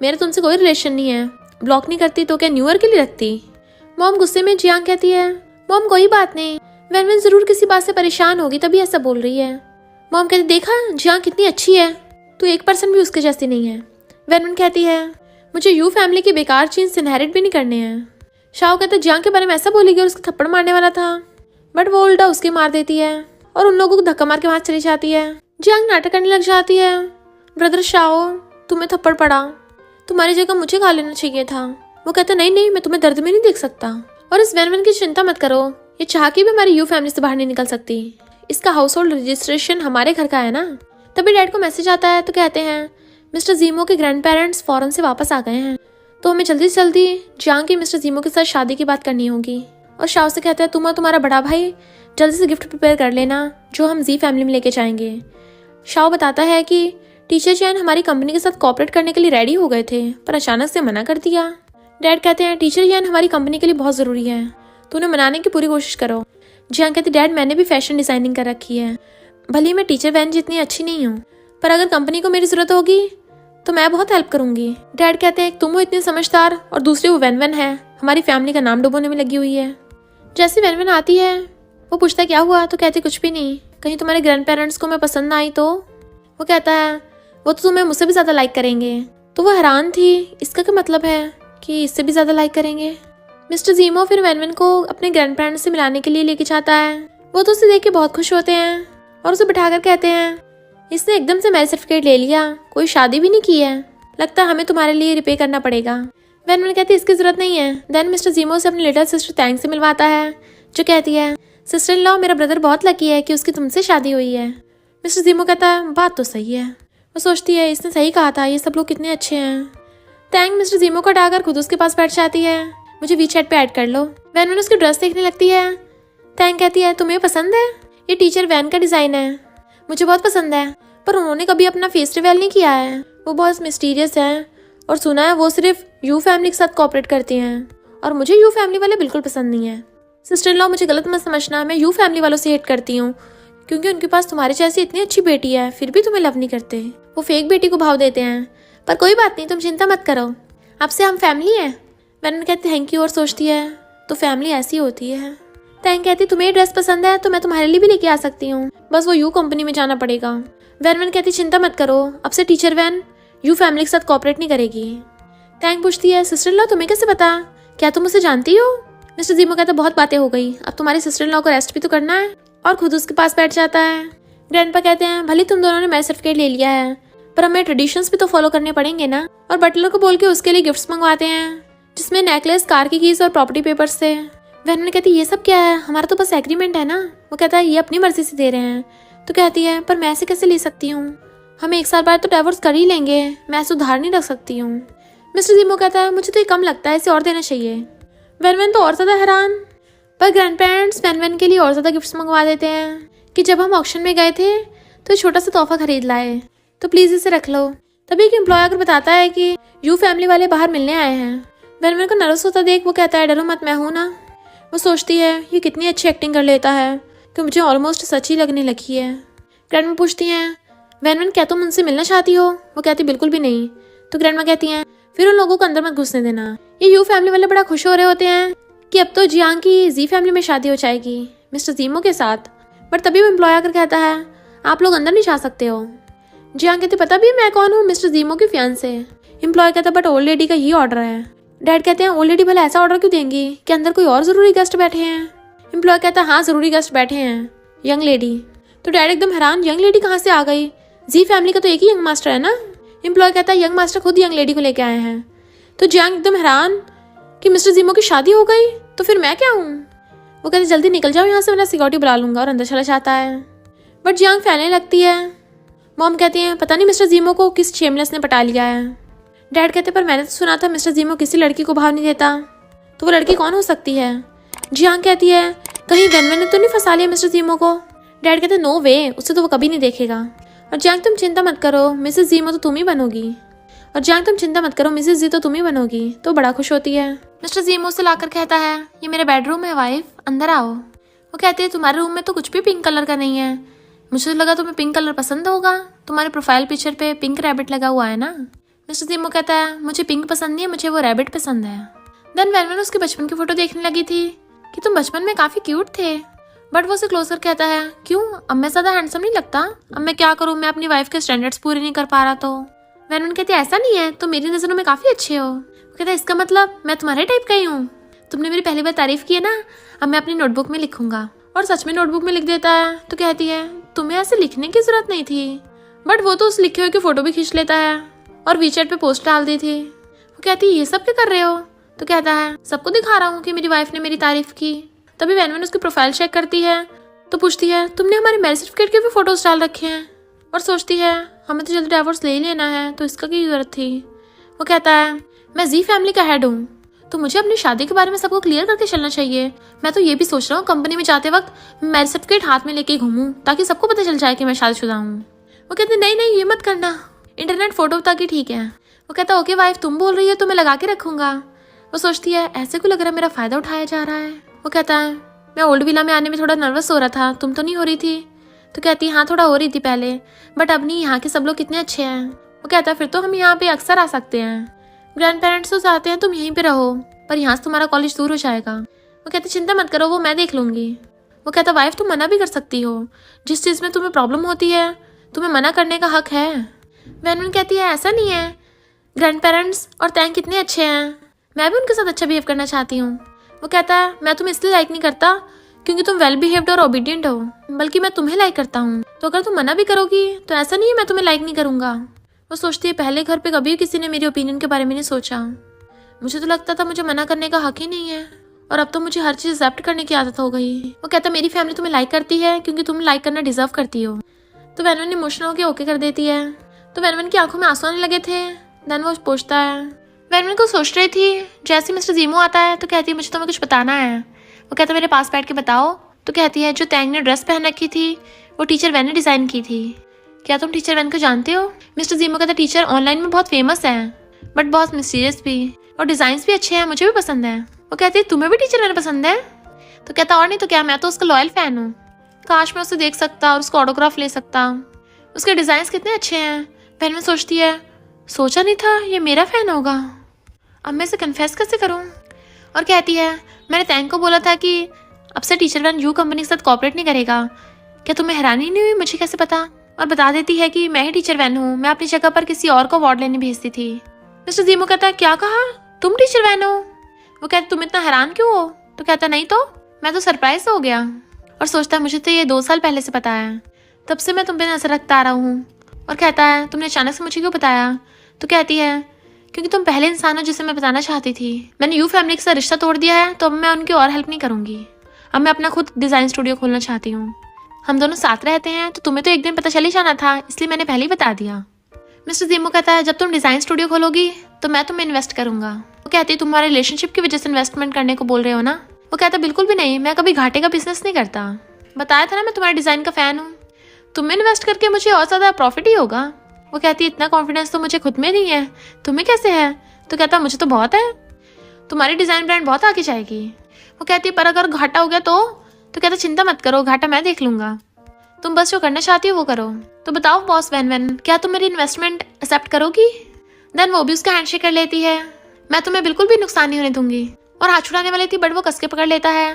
मेरा तुमसे कोई रिलेशन नहीं है, ब्लॉक नहीं करती तो क्या न्यू ईयर के लिए रखती। मॉम गुस्से में जियांग कहती है मॉम कोई बात नहीं, वैनवन जरूर किसी बात से परेशान होगी तभी ऐसा बोल रही है। मॉम कहती देखा जियांग कितनी अच्छी है, तू 1% भी उसके जैसी नहीं है। वैनवन कहती है मुझे यू फैमिली की बेकार जीन्स इनहेरिट भी नहीं करने हैं। शाओ कहता जियांग के बारे में ऐसा बोलेगी और उसका थप्पड़ मारने वाला था, बट वो उल्टा उसके मार देती है और उन लोगों को धक्का मार के वहां चली जाती है। जियांग नाटक करने लग जाती है ब्रदर शाओ तुम्हें थप्पड़ पड़ा, तुम्हारी जगह मुझे खा लेना चाहिए था। वो कहता नहीं नहीं मैं तुम्हें दर्द में नहीं देख सकता, और इस वैनवन की चिंता मत करो, ये चाह के भी हमारी यू फैमिली से बाहर नहीं निकल सकती, इसका हाउस होल्ड रजिस्ट्रेशन हमारे घर का है ना। तभी डैड को मैसेज आता है तो कहते हैं मिस्टर जीमो के ग्रैंड पेरेंट्स फॉरेन से वापस आ गए हैं, तो हमें जल्दी से जल्दी जियांग की मिस्टर जीमो के साथ शादी की बात करनी होगी। और शाओ से कहता है तुम और तुम्हारा बड़ा भाई जल्दी से गिफ्ट प्रिपेयर कर लेना जो हम जी फैमिली में लेके जाएंगे। शाओ बताता है कि टीचर चैन हमारी कंपनी के साथ कॉपरेट करने के लिए रेडी हो गए थे पर अचानक से मना कर दिया। डैड कहते हैं टीचर चैन हमारी कंपनी के लिए बहुत ज़रूरी है, तो उन्हें मनाने की पूरी कोशिश करो। जियांग कहती डैड मैंने भी फैशन डिज़ाइनिंग कर रखी है, भले मैं टीचर वैन जितनी अच्छी नहीं हूँ, पर अगर कंपनी को मेरी ज़रूरत होगी तो मैं बहुत हेल्प करूँगी। डैड कहते हैं तुम वो इतनी समझदार और दूसरी वो वैनवन है, हमारी फैमिली का नाम डुबोने में लगी हुई है। जैसे वैनवन आती है वो पूछता है क्या हुआ, तो कहती कुछ भी नहीं, कहीं तुम्हारे ग्रैंड पेरेंट्स को मैं पसंद ना आई तो। वो कहता है वो तो तुम्हें मुझसे भी ज़्यादा लाइक करेंगे। तो वो हैरान थी इसका क्या मतलब है कि इससे भी ज़्यादा लाइक करेंगे। मिस्टर जीमो फिर वैनवन को अपने ग्रैंड पेरेंट्स से मिलाने के लिए लेके जाता है। वो तो उसे देख के बहुत खुश होते हैं और उसे बिठाकर कहते हैं इसने एकदम से मैरिज सर्टिफिकेट ले लिया, कोई शादी भी नहीं की है, लगता है हमें तुम्हारे लिए रिपे करना पड़ेगा। वैनवन कहती है इसकी जरूरत नहीं है। देन मिस्टर जीमो से अपनी लिटिल सिस्टर टैंग से मिलवाता है जो कहती है सिस्टर इन लॉ मेरा ब्रदर बहुत लकी है कि उसकी तुमसे शादी हुई है। मिस्टर जीमो कहता है बात तो सही है। वो सोचती है इसने सही कहा था, ये सब लोग कितने अच्छे हैं। टैंग मिस्टर जीमो को हटाकर खुद उसके पास बैठ जाती है, मुझे वीचैट पे ऐड कर लो। वैनवन उसकी ड्रेस देखने लगती है। टैंग कहती है तुम्हें पसंद है, ये टीचर वैन का डिज़ाइन है, मुझे बहुत पसंद है, पर उन्होंने कभी अपना फेस रिवील नहीं किया है, वो बहुत मिस्टीरियस है और सुना है वो सिर्फ यू फैमिली के साथ कोऑपरेट करती हैं और मुझे यू फैमिली वाले बिल्कुल पसंद नहीं है। सिस्टर इन लॉ मुझे गलत मत समझना, मैं यू फैमिली वालों से हेट करती हूँ क्योंकि उनके पास तुम्हारे जैसी इतनी अच्छी बेटी है फिर भी तुम्हें लव नहीं करते, वो फेक बेटी को भाव देते हैं। पर कोई बात नहीं, तुम चिंता मत करो, आपसे हम फैमिली हैं। वैनवन कहती थैंक यू और सोचती है तो फैमिली ऐसी होती है। टैंग कहती तुम्हें ड्रेस पसंद है तो मैं तुम्हारे लिए भी लेके आ सकती हूँ, बस वो यू कंपनी में जाना पड़ेगा। वैनवन कहती चिंता मत करो, अब से टीचर वैन यू फैमिली के साथ कोऑपरेट नहीं करेगी। टैंग पूछती है सिस्टर इन लॉ तुम्हें कैसे पता, क्या तुम उसे जानती हो। मिस्टर जीमो कहता बहुत बातें हो गई, अब तुम्हारी सिस्टर इन लॉ को रेस्ट भी तो करना है, और खुद उसके पास बैठ जाता है। ग्रैंडपा कहते हैं भले तुम दोनों ने मैरिज सर्टिफिकेट ले लिया है पर हमें ट्रेडिशंस भी तो फॉलो करने पड़ेंगे ना, और बटलर को बोल के उसके लिए गिफ्ट्स मंगवाते हैं जिसमें नेकलेस, कार की कीज और प्रॉपर्टी पेपर्स थे। वैनवन कहती ये सब क्या है, हमारा तो बस एग्रीमेंट है ना। वो कहता है ये अपनी मर्जी से दे रहे हैं। तो कहती है पर मैं ऐसे कैसे ले सकती हूँ, हम 1 साल बाद तो डाइवोर्स कर ही लेंगे, मैं ऐसे उधार नहीं रख सकती हूँ। मिस्टर जीमो कहता है मुझे तो ये कम लगता है, इसे और देना चाहिए। वैनवन तो और ज़्यादा हैरान, पर ग्रैंड पेरेंट्स वैनवन के लिए और ज़्यादा गिफ्ट्स मंगवा देते हैं कि जब हम ऑक्शन में गए थे तो छोटा सा तोहफा खरीद लाए, तो प्लीज़ इसे रख लो। तभी एक एम्प्लॉय आकर बताता है कि यू फैमिली वाले बाहर मिलने आए हैं। वैनवन को नर्वस होता देख वो कहता है डरो मत, मैं हूँ ना। वो सोचती है ये कितनी अच्छी एक्टिंग कर लेता है कि मुझे ऑलमोस्ट सच ही लगने लगी है। ग्रैंडमा पूछती हैं वैन क्या तुम उनसे मिलना चाहती हो? वो कहती बिल्कुल भी नहीं। तो ग्रैंडमा कहती हैं फिर उन लोगों को अंदर मत घुसने देना। ये यू फैमिली वाले बड़ा खुश हो रहे होते हैं कि अब तो जियांग की जी फैमिली में शादी हो जाएगी मिस्टर जीमो के साथ। बट तभी वो एम्प्लॉय आकर कहता है आप लोग अंदर नहीं जा सकते हो। जियांग कहते पता भी मैं कौन हूँ? मिस्टर जीमो की फियांसे। एम्प्लॉय कहता बट ओल्ड लेडी का ही ऑर्डर है। डैड कहते हैं ओल्ड लेडी भला ऐसा ऑर्डर क्यों देंगी कि अंदर कोई और जरूरी गेस्ट बैठे हैं? एम्प्लॉय कहता है हाँ जरूरी गेस्ट बैठे हैं, यंग लेडी। तो डैड एकदम हैरान, यंग लेडी कहाँ से आ गई? जी फैमिली का तो एक ही यंग मास्टर है ना। एम्प्लॉय कहता है यंग मास्टर खुद यंग लेडी को लेके आए हैं। तो जियांग एकदम हैरान कि मिस्टर जीमो की शादी हो गई तो फिर मैं क्या हूँ? वो कहते जल्दी निकल जाओ यहाँ से वरना सिक्योरिटी बुला लूंगा, और अंदर चला जाता है। बट जियांग फैलने लगती है। मॉम कहती हैं पता नहीं मिस्टर जीमो को किस शेमलेस ने पटा लिया है। डैड कहते पर मैंने तो सुना था मिस्टर जीमो किसी लड़की को भाव नहीं देता, तो वो लड़की कौन हो सकती है? जियांग कहती है कहीं वेनवेन ने तो नहीं फंसा लिया मिस्टर जीमो को? डैड कहते नो वे, उससे तो वो कभी नहीं देखेगा। और जियांग तुम चिंता मत करो, मिसेस जीमो तो तुम ही बनोगी। और जियांग तुम चिंता मत करो, मिसेस जी तो तुम ही बनोगी। तो बड़ा खुश होती है। मिस्टर जीमो से लाकर कहता है ये मेरा बेडरूम है वाइफ, अंदर आओ। वो कहती है तुम्हारे रूम में तो कुछ भी पिंक कलर का नहीं है, मुझे तो लगा तुम्हें पिंक कलर पसंद होगा, तुम्हारे प्रोफाइल पिक्चर पे पिंक रैबिट लगा हुआ है ना। मिस्टर जीमो कहता है मुझे पिंक पसंद नहीं है, मुझे वो रैबिट पसंद है। देन वैनवन उसके बचपन की फोटो देखने लगी थी कि तुम बचपन में काफी क्यूट थे। बट वो उसे क्लोज कर कहता है क्यों, अब मैं ज्यादा हैंडसम नहीं लगता? अब मैं क्या करूँ, मैं अपनी वाइफ के स्टैंडर्ड्स पूरे नहीं कर पा रहा। तो वैनवन कहती है ऐसा नहीं है, तुम मेरी नजरों में काफी अच्छे हो। वो कहता है इसका मतलब मैं तुम्हारे टाइप का ही हूँ, तुमने मेरी पहली बार तारीफ की है ना, अब मैं अपनी नोटबुक में लिखूंगा। और सच में नोटबुक में लिख देता है। तो कहती है तुम्हें ऐसे लिखने की जरूरत नहीं थी। बट वो तो उस लिखे हुए की फोटो भी खींच लेता है और वीचैट पे पोस्ट डाल दी थी। वो कहती है ये सब क्या कर रहे हो? तो कहता है सबको दिखा रहा हूँ कि मेरी वाइफ ने मेरी तारीफ की। तभी वैनवन उसकी प्रोफाइल चेक करती है तो पूछती है तुमने हमारे मैरिज सर्टिफिकेट के भी फोटोज डाल रखे हैं। और सोचती है हमें तो जल्दी डाइवोर्स ले ही लेना है, तो इसका क्या जरूरत थी। वो कहता है मैं जी फैमिली का हेड हूँ, तो मुझे अपनी शादी के बारे में सबको क्लियर करके चलना चाहिए। मैं तो ये भी सोच रहा हूँ कंपनी में जाते वक्त मैरिज सर्टिफिकेट हाथ में लेके घूमूं ताकि सबको पता चल जाए कि मैं शादीशुदा हूँ। वो कहते नहीं नहीं ये मत करना, इंटरनेट फोटो बता के ठीक है। वो कहता ओके वाइफ तुम बोल रही है तो मैं लगा के रखूंगा। वो सोचती है ऐसे को लग रहा है मेरा फायदा उठाया जा रहा है। वो कहता है मैं ओल्ड विला में आने में थोड़ा नर्वस हो रहा था, तुम तो नहीं हो रही थी? तो कहती है हाँ थोड़ा हो रही थी पहले, बट अब नहीं, यहाँ के सब लोग कितने अच्छे हैं। वो कहता है फिर तो हम यहाँ पे अक्सर आ सकते हैं। ग्रैंड पेरेंट्स तो चाहते हैं तुम यहीं पे रहो, पर यहाँ से तुम्हारा कॉलेज दूर हो जाएगा। वो कहती चिंता मत करो, वो मैं देख लूंगी। वो कहता वाइफ तुम मना भी कर सकती हो, जिस चीज़ में तुम्हें प्रॉब्लम होती है तुम्हें मना करने का हक है। वैनवन कहती है ऐसा नहीं है, ग्रैंड पेरेंट्स और तैंग कितने अच्छे हैं, मैं भी उनके साथ अच्छा बिहेव करना चाहती हूँ। वो कहता है मैं तुम्हें इसलिए लाइक नहीं करता क्योंकि तुम वेल बिहेव्ड और ओबीडियंट हो, बल्कि मैं तुम्हें लाइक करता हूँ। तो अगर तुम मना भी करोगी तो ऐसा नहीं है मैं तुम्हें लाइक नहीं करूँगा। वो सोचती है पहले घर पे कभी किसी ने मेरी ओपिनियन के बारे में नहीं सोचा, मुझे तो लगता था मुझे मना करने का हक ही नहीं है, और अब तो मुझे हर चीज़ एक्सेप्ट करने की आदत हो गई। वो कहता मेरी फैमिली तुम्हें लाइक करती है क्योंकि तुम लाइक करना डिजर्व करती हो। तो वैनवन इमोशनल होकर ओके कर देती है। तो वैनवन की आंखों में आंसू आने लगे थे। देन वो पूछता है, वैनवन को सोच रही थी जैसे मिस्टर जीमो आता है तो कहती है मुझे तुम्हें कुछ बताना है। वो कहता मेरे पास बैठ के बताओ। तो कहती है जो तैंग ने ड्रेस पहन रखी थी वो टीचर वैन ने डिज़ाइन की थी, क्या तुम टीचर वैन को जानते हो? मिस्टर जीमो कहता टीचर ऑनलाइन में बहुत फेमस है बट बहुत मिस्टीरियस भी, और डिज़ाइंस भी अच्छे हैं, मुझे भी पसंद है। वो कहती है तुम्हें भी टीचर वैन पसंद है? तो कहता और नहीं तो क्या, मैं तो उसका लॉयल फ़ैन हूँ, काश मैं उसे देख सकता और उसका ऑटोग्राफ ले सकता, उसके डिज़ाइंस कितने अच्छे हैं। वैन में सोचती है सोचा नहीं था ये मेरा फ़ैन होगा, अब मैं इसे कन्फेस कैसे करूँ। और कहती है मैंने तैंग को बोला था कि अब से टीचर वैन यू कंपनी के साथ कॉपरेट नहीं करेगा, क्या तुम्हें हैरानी नहीं हुई? मुझे कैसे पता? और बता देती है कि मैं ही टीचर वैन हूँ, मैं अपनी जगह पर किसी और को अवार्ड लेने भेजती थी। मिस्टर जीमो कहता है क्या कहा, तुम टीचर वैन हो? वो कहता तुम इतना हैरान क्यों हो? तो कहता नहीं तो मैं तो सरप्राइज हो गया, और सोचता है मुझे तो ये 2 साल पहले से पता है, तब से मैं तुम पे नजर रखता आ रहा हूँ। और कहता है तुमने अचानक से मुझे क्यों बताया? तो कहती है क्योंकि तुम पहले इंसान हो जिसे मैं बताना चाहती थी, मैंने यू फैमिली के साथ रिश्ता तोड़ दिया है तो अब मैं उनकी और हेल्प नहीं करूँगी, अब मैं अपना खुद डिज़ाइन स्टूडियो खोलना चाहती हूँ। हम दोनों साथ रहते हैं तो तुम्हें तो एक दिन पता चल ही जाना था, इसलिए मैंने पहले ही बता दिया। मिस्टर जीमो कहता है जब तुम डिज़ाइन स्टूडियो खोलोगी तो मैं तुम्हें इन्वेस्ट करूंगा। वो कहती है तुम्हारे रिलेशनशिप की वजह से इन्वेस्टमेंट करने को बोल रहे हो ना? वो कहता बिल्कुल भी नहीं, मैं कभी घाटे का बिजनेस नहीं करता, बताया था ना मैं तुम्हारे डिज़ाइन का फ़ैन हूँ, तुम्हें इन्वेस्ट करके मुझे और ज़्यादा प्रॉफिट ही होगा। वो कहती है इतना कॉन्फिडेंस तो मुझे खुद में नहीं है, तुम्हें कैसे है? तो कहता मुझे तो बहुत है, तुम्हारी डिज़ाइन ब्रांड बहुत आगे जाएगी। वो कहती है पर अगर घाटा हो गया तो कहता चिंता मत करो, घाटा मैं देख लूंगा, तुम बस जो करना चाहती हो वो करो। तो बताओ बॉस वैन वैन, क्या तुम मेरी इन्वेस्टमेंट एक्सेप्ट करोगी? देन वो भी उसका हैंडशेक कर लेती है। मैं तुम्हें बिल्कुल भी नुकसान नहीं होने दूंगी। और हाथ छुड़ाने वाली थी बट वो कस के पकड़ लेता है।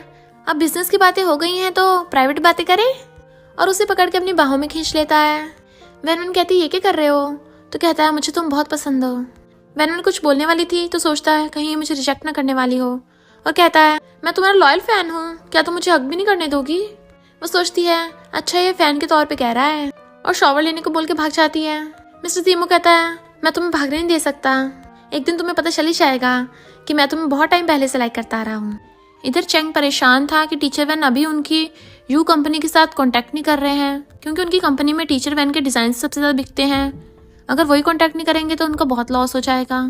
अब बिजनेस की बातें हो गई हैं तो प्राइवेट बातें करें, और उसे पकड़ के अपनी बाहों में खींच लेता है। वैन वैन कहती है ये क्या कर रहे हो? तो कहता है मुझे तुम बहुत पसंद हो। वैन वैन कुछ बोलने वाली थी तो सोचता है कहीं ये मुझे रिजेक्ट ना करने वाली हो, और कहता है मैं तुम्हारा लॉयल फैन हूँ, क्या तुम मुझे हक भी नहीं करने दोगी? वो सोचती है अच्छा ये फैन के तौर पे कह रहा है, और शॉवर लेने को बोल के भाग जाती है। मिस्टर जीमो कहता है मैं तुम्हें भागने नहीं दे सकता, एक दिन तुम्हें पता चल ही जाएगा कि मैं तुम्हें बहुत टाइम पहले से लाइक करता आ रहा हूँ। इधर चेंग परेशान था कि टीचर वैन अभी उनकी यू कंपनी के साथ कांटेक्ट नहीं कर रहे हैं, क्योंकि उनकी कंपनी में टीचर वैन के डिज़ाइन सबसे ज़्यादा बिकते हैं। अगर वही कांटेक्ट नहीं करेंगे तो उनका बहुत लॉस हो जाएगा।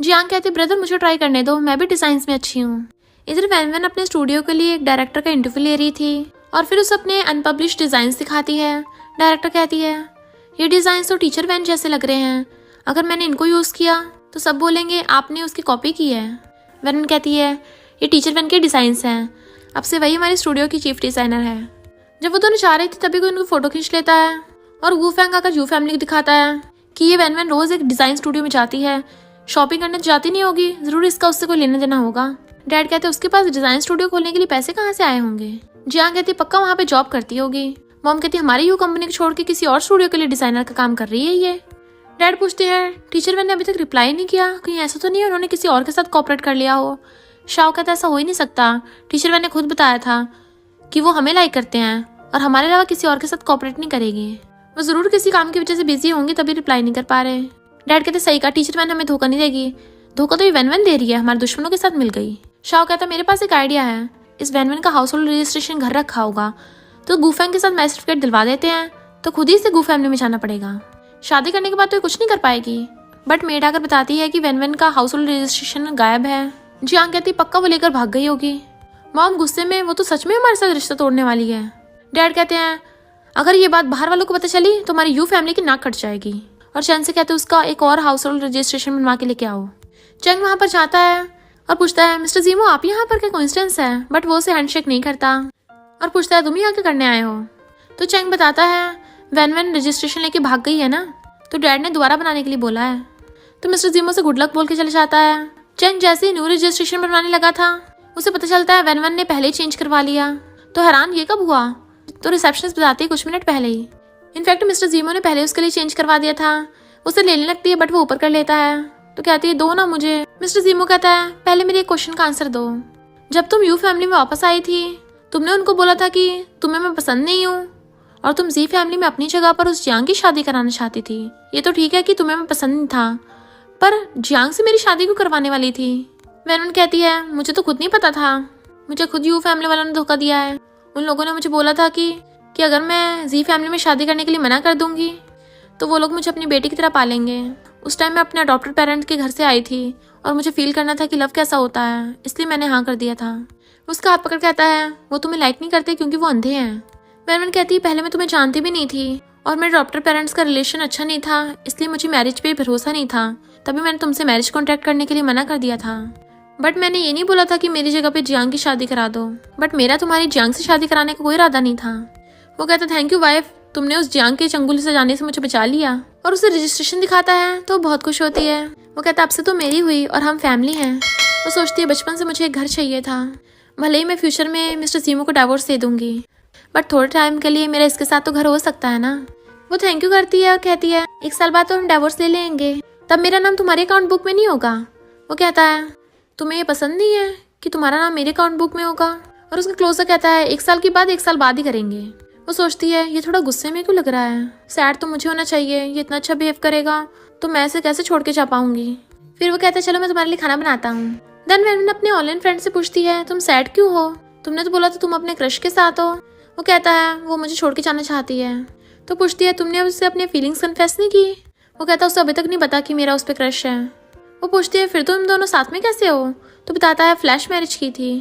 जियांग कहते ब्रदर मुझे ट्राई करने दो, मैं भी डिज़ाइंस में अच्छी हूँ। इधर वैन वैन अपने स्टूडियो के लिए एक डायरेक्टर का इंटरव्यू ले रही थी, और फिर उसे अपने अनपब्लिश्ड डिज़ाइंस दिखाती है। डायरेक्टर कहती है ये डिज़ाइंस तो टीचर वैन जैसे लग रहे हैं, अगर मैंने इनको यूज़ किया तो सब बोलेंगे आपने उसकी कॉपी की है। वैन कहती है ये टीचर वैन के डिज़ाइंस हैं, अब से वही हमारे स्टूडियो की चीफ डिज़ाइनर है। जब वो दोनों जा रही थी तभी कोई उनको फ़ोटो खींच लेता है, और वू फैंग आकर यू फैमिली को दिखाता है कि ये वैन वैन रोज़ एक डिज़ाइन स्टूडियो में जाती है, शॉपिंग करने तो जाती नहीं होगी, ज़रूर इसका उससे कोई लेना देना होगा। डैड कहते हैं उसके पास डिज़ाइन स्टूडियो खोलने के लिए पैसे कहाँ से आए होंगे? जियांग कहती पक्का वहाँ पे जॉब करती होगी। मॉम कहती हमारी यू कंपनी को छोड़ के किसी और स्टूडियो के लिए डिज़ाइनर का काम कर रही है ये। डैड पूछते हैं टीचर वैन ने अभी तक रिप्लाई नहीं किया, कहीं ऐसा तो नहीं है उन्होंने किसी और के साथ कॉपरेट कर लिया हो? शाओ कहता ऐसा हो ही नहीं सकता, टीचर वैन ने खुद बताया था कि वो हमें लाइक करते हैं और हमारे अलावा किसी और के साथ कॉपरेट नहीं करेगी, वो ज़रूर किसी काम की वजह से बिजी होंगी तभी रिप्लाई नहीं कर पा रहे। डैड कहते सही कहा, टीचर वैन हमें धोखा नहीं देगी, धोखा तो ये वैन वैन दे रही है, हमारे दुश्मनों के साथ मिल गई। शाओ कहता मेरे पास एक आइडिया है, इस वैन वैन का हाउस होल्ड रजिस्ट्रेशन घर रखा होगा तो गूफैंग के साथ मैरिज सर्टिफिकेट दिलवा देते हैं, तो खुद ही से गू फैमिली में जाना पड़ेगा। शादी करने के बाद तो ये कुछ नहीं कर पाएगी। बट मेड आकर बताती है कि वैन वैन का हाउस होल्ड रजिस्ट्रेशन गायब है। जियांग कहती पक्का वो लेकर भाग गई होगी। मॉम गुस्से में वो तो सच में हमारे साथ रिश्ता तोड़ने वाली है। डैड कहते हैं अगर ये बात बाहर वालों को पता चली तो हमारी यू फैमिली की नाक कट जाएगी, और चैन से कहते उसका एक और हाउस होल्ड रजिस्ट्रेशन बनवा के लेके आओ। चैंग वहाँ पर जाता है और पूछता है मिस्टर जीमो आप यहाँ पर क्या कोइंसिडेंस है? बट वो उसे हैंडशेक नहीं करता और पूछता है तुम यहाँ क्या करने आए हो? तो चैंग बताता है वैन वैन रजिस्ट्रेशन लेके भाग गई है ना, तो डैड ने दोबारा बनाने के लिए बोला है। तो मिस्टर जीमो से गुड लक बोल के चले जाता है। चैंग जैसे ही न्यू रजिस्ट्रेशन बनवाने लगा था उसे पता चलता है वैन वैन ने पहले ही चेंज करवा लिया। तो हैरान ये कब हुआ? तो रिसेप्शनिस्ट बताती है कुछ मिनट पहले ही। इनफैक्ट मिस्टर जीमो ने पहले उसके लिए चेंज करवा दिया था। उसे लेने लगती है बट वो ऊपर कर लेता है, तो कहती है दो ना मुझे। मिस्टर जीमो कहता है पहले मेरे एक क्वेश्चन का आंसर दो, जब तुम यू फैमिली में वापस आई थी तुमने उनको बोला था कि तुम्हें मैं पसंद नहीं हूँ और तुम जी फैमिली में अपनी जगह पर उस जियांग की शादी कराना चाहती थी। ये तो ठीक है कि तुम्हें मैं पसंद नहीं था, पर जियांग से मेरी शादी क्यों करवाने वाली थी? वैन कहती है मुझे तो खुद नहीं पता था, मुझे खुद यू फैमिली वालों ने धोखा दिया है। उन लोगों ने मुझे बोला था कि अगर मैं जी फैमिली में शादी करने के लिए मना कर दूंगी तो वो लोग मुझे अपनी बेटी की तरह पालेंगे। उस टाइम मैं अपने अडॉप्टेड पेरेंट्स के घर से आई थी और मुझे फील करना था कि लव कैसा होता है, इसलिए मैंने हाँ कर दिया था। उसका हाथ पकड़ कहता है वो तुम्हें लाइक नहीं करते क्योंकि वो अंधे हैं। वैन कहती है पहले मैं तुम्हें जानती भी नहीं थी और मेरे अडॉप्टेड पेरेंट्स का रिलेशन अच्छा नहीं था, इसलिए मुझे मैरिज पे भरोसा नहीं था, तभी मैंने तुमसे मैरिज कॉन्ट्रैक्ट करने के लिए मना कर दिया था। बट मैंने ये नहीं बोला था कि मेरी जगह पे जियांग की शादी करा दो, बट मेरा तुम्हारी जियांग से शादी कराने का कोई इरादा नहीं था। वो कहता थैंक यू वाइफ, तुमने उस जियांग के चंगुल से जाने से मुझे बचा लिया। और उसे रजिस्ट्रेशन दिखाता है तो बहुत खुश होती है। वो कहता अब से तो मेरी हुई और हम फैमिली हैं। वो सोचती है बचपन से मुझे एक घर चाहिए था, भले ही मैं फ्यूचर में मिस्टर जीमो को डिवोर्स दे दूंगी, बट थोड़े टाइम के लिए मेरा इसके साथ तो घर हो सकता है ना। वो थैंक यू करती है और कहती है 1 साल बाद तो हम डिवोर्स ले लेंगे, तब मेरा नाम तुम्हारे अकाउंट बुक में नहीं होगा। वो कहता है तुम्हें ये पसंद नहीं है कि तुम्हारा नाम मेरे अकाउंट बुक में होगा? और उसका क्लोजर कहता है 1 साल के बाद 1 साल बाद ही करेंगे। वो सोचती है ये थोड़ा गुस्से में क्यों लग रहा है, सैड तो मुझे होना चाहिए, ये इतना अच्छा बिहेव करेगा तो मैं इसे कैसे छोड़ के जा पाऊंगी। फिर वो कहता है चलो मैं तुम्हारे लिए खाना बनाता हूँ। देन वैन अपने ऑनलाइन फ्रेंड से पूछती है तुम सैड क्यों हो, तुमने तो बोला था तुम अपने क्रश के साथ हो। वो कहता है वो मुझे छोड़ के जाना चाहती है। तो पूछती है तुमने उससे अपने फीलिंग्स कन्फेस नहीं की? वो कहता है उसे अभी तक नहीं पता कि मेरा उस पर क्रश है। वो पूछती है फिर तुम दोनों साथ में कैसे हो? तो बताता है फ्लैश मैरिज की थी।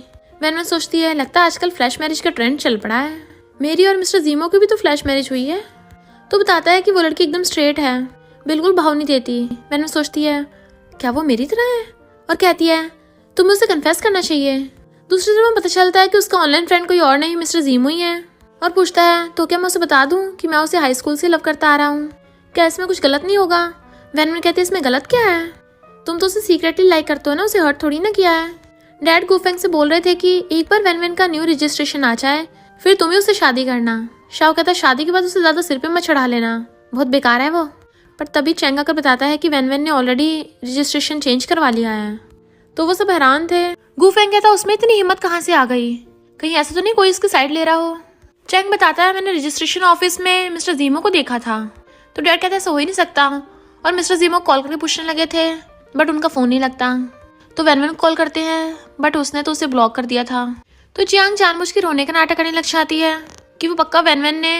वैन सोचती है लगता है आजकल फ्लैश मैरिज का ट्रेंड चल पड़ा है, मेरी और मिस्टर जीमो की भी तो फ्लैश मैरिज हुई है। तो बताता है कि वो लड़की एकदम स्ट्रेट है, बिल्कुल भाव नहीं देती। वैन सोचती है क्या वो मेरी तरह है, और कहती है तुम्हें उसे कन्फेस करना चाहिए। दूसरी तरफ पता चलता है कि उसका ऑनलाइन फ्रेंड कोई और नहीं मिस्टर जीमो ही है। और पूछता है तो क्या मैं उसे बता दूं कि मैं उसे हाई स्कूल से लव करता आ रहा हूँ, क्या इसमें कुछ गलत नहीं होगा। वैनवन कहती है इसमें गलत क्या है, तुम तो उसे सीक्रेटली लाइक करते हो ना, उसे हर्ट थोड़ी ना किया है। डैड गुफेंग से बोल रहे थे कि एक बार वैनवन का न्यू रजिस्ट्रेशन आ जाए फिर तुम्हें उससे शादी करना। शाओ कहता है शादी के बाद उसे ज्यादा सिर पे मत चढ़ा लेना, बहुत बेकार है वो। पर तभी चैंग आकर बताता है कि वैनवन ने ऑलरेडी रजिस्ट्रेशन चेंज करवा लिया है। तो वो सब हैरान थे। गुफेंग कहता उसमें इतनी हिम्मत कहाँ से आ गई, कहीं ऐसा तो नहीं कोई इसकी साइड ले रहा हो। चैंग बताता है मैंने रजिस्ट्रेशन ऑफिस में मिस्टर जीमो को देखा था। तो डैड कहता है ऐसा हो ही नहीं सकता, और मिस्टर जीमो कॉल करके पूछने लगे थे बट उनका फोन नहीं लगता। तो वैनवन को कॉल करते हैं बट उसने तो उसे ब्लॉक कर दिया था। तो जियांग जानबूझ के रोने का नाटक करने लग जाती है कि वो पक्का वैनवन ने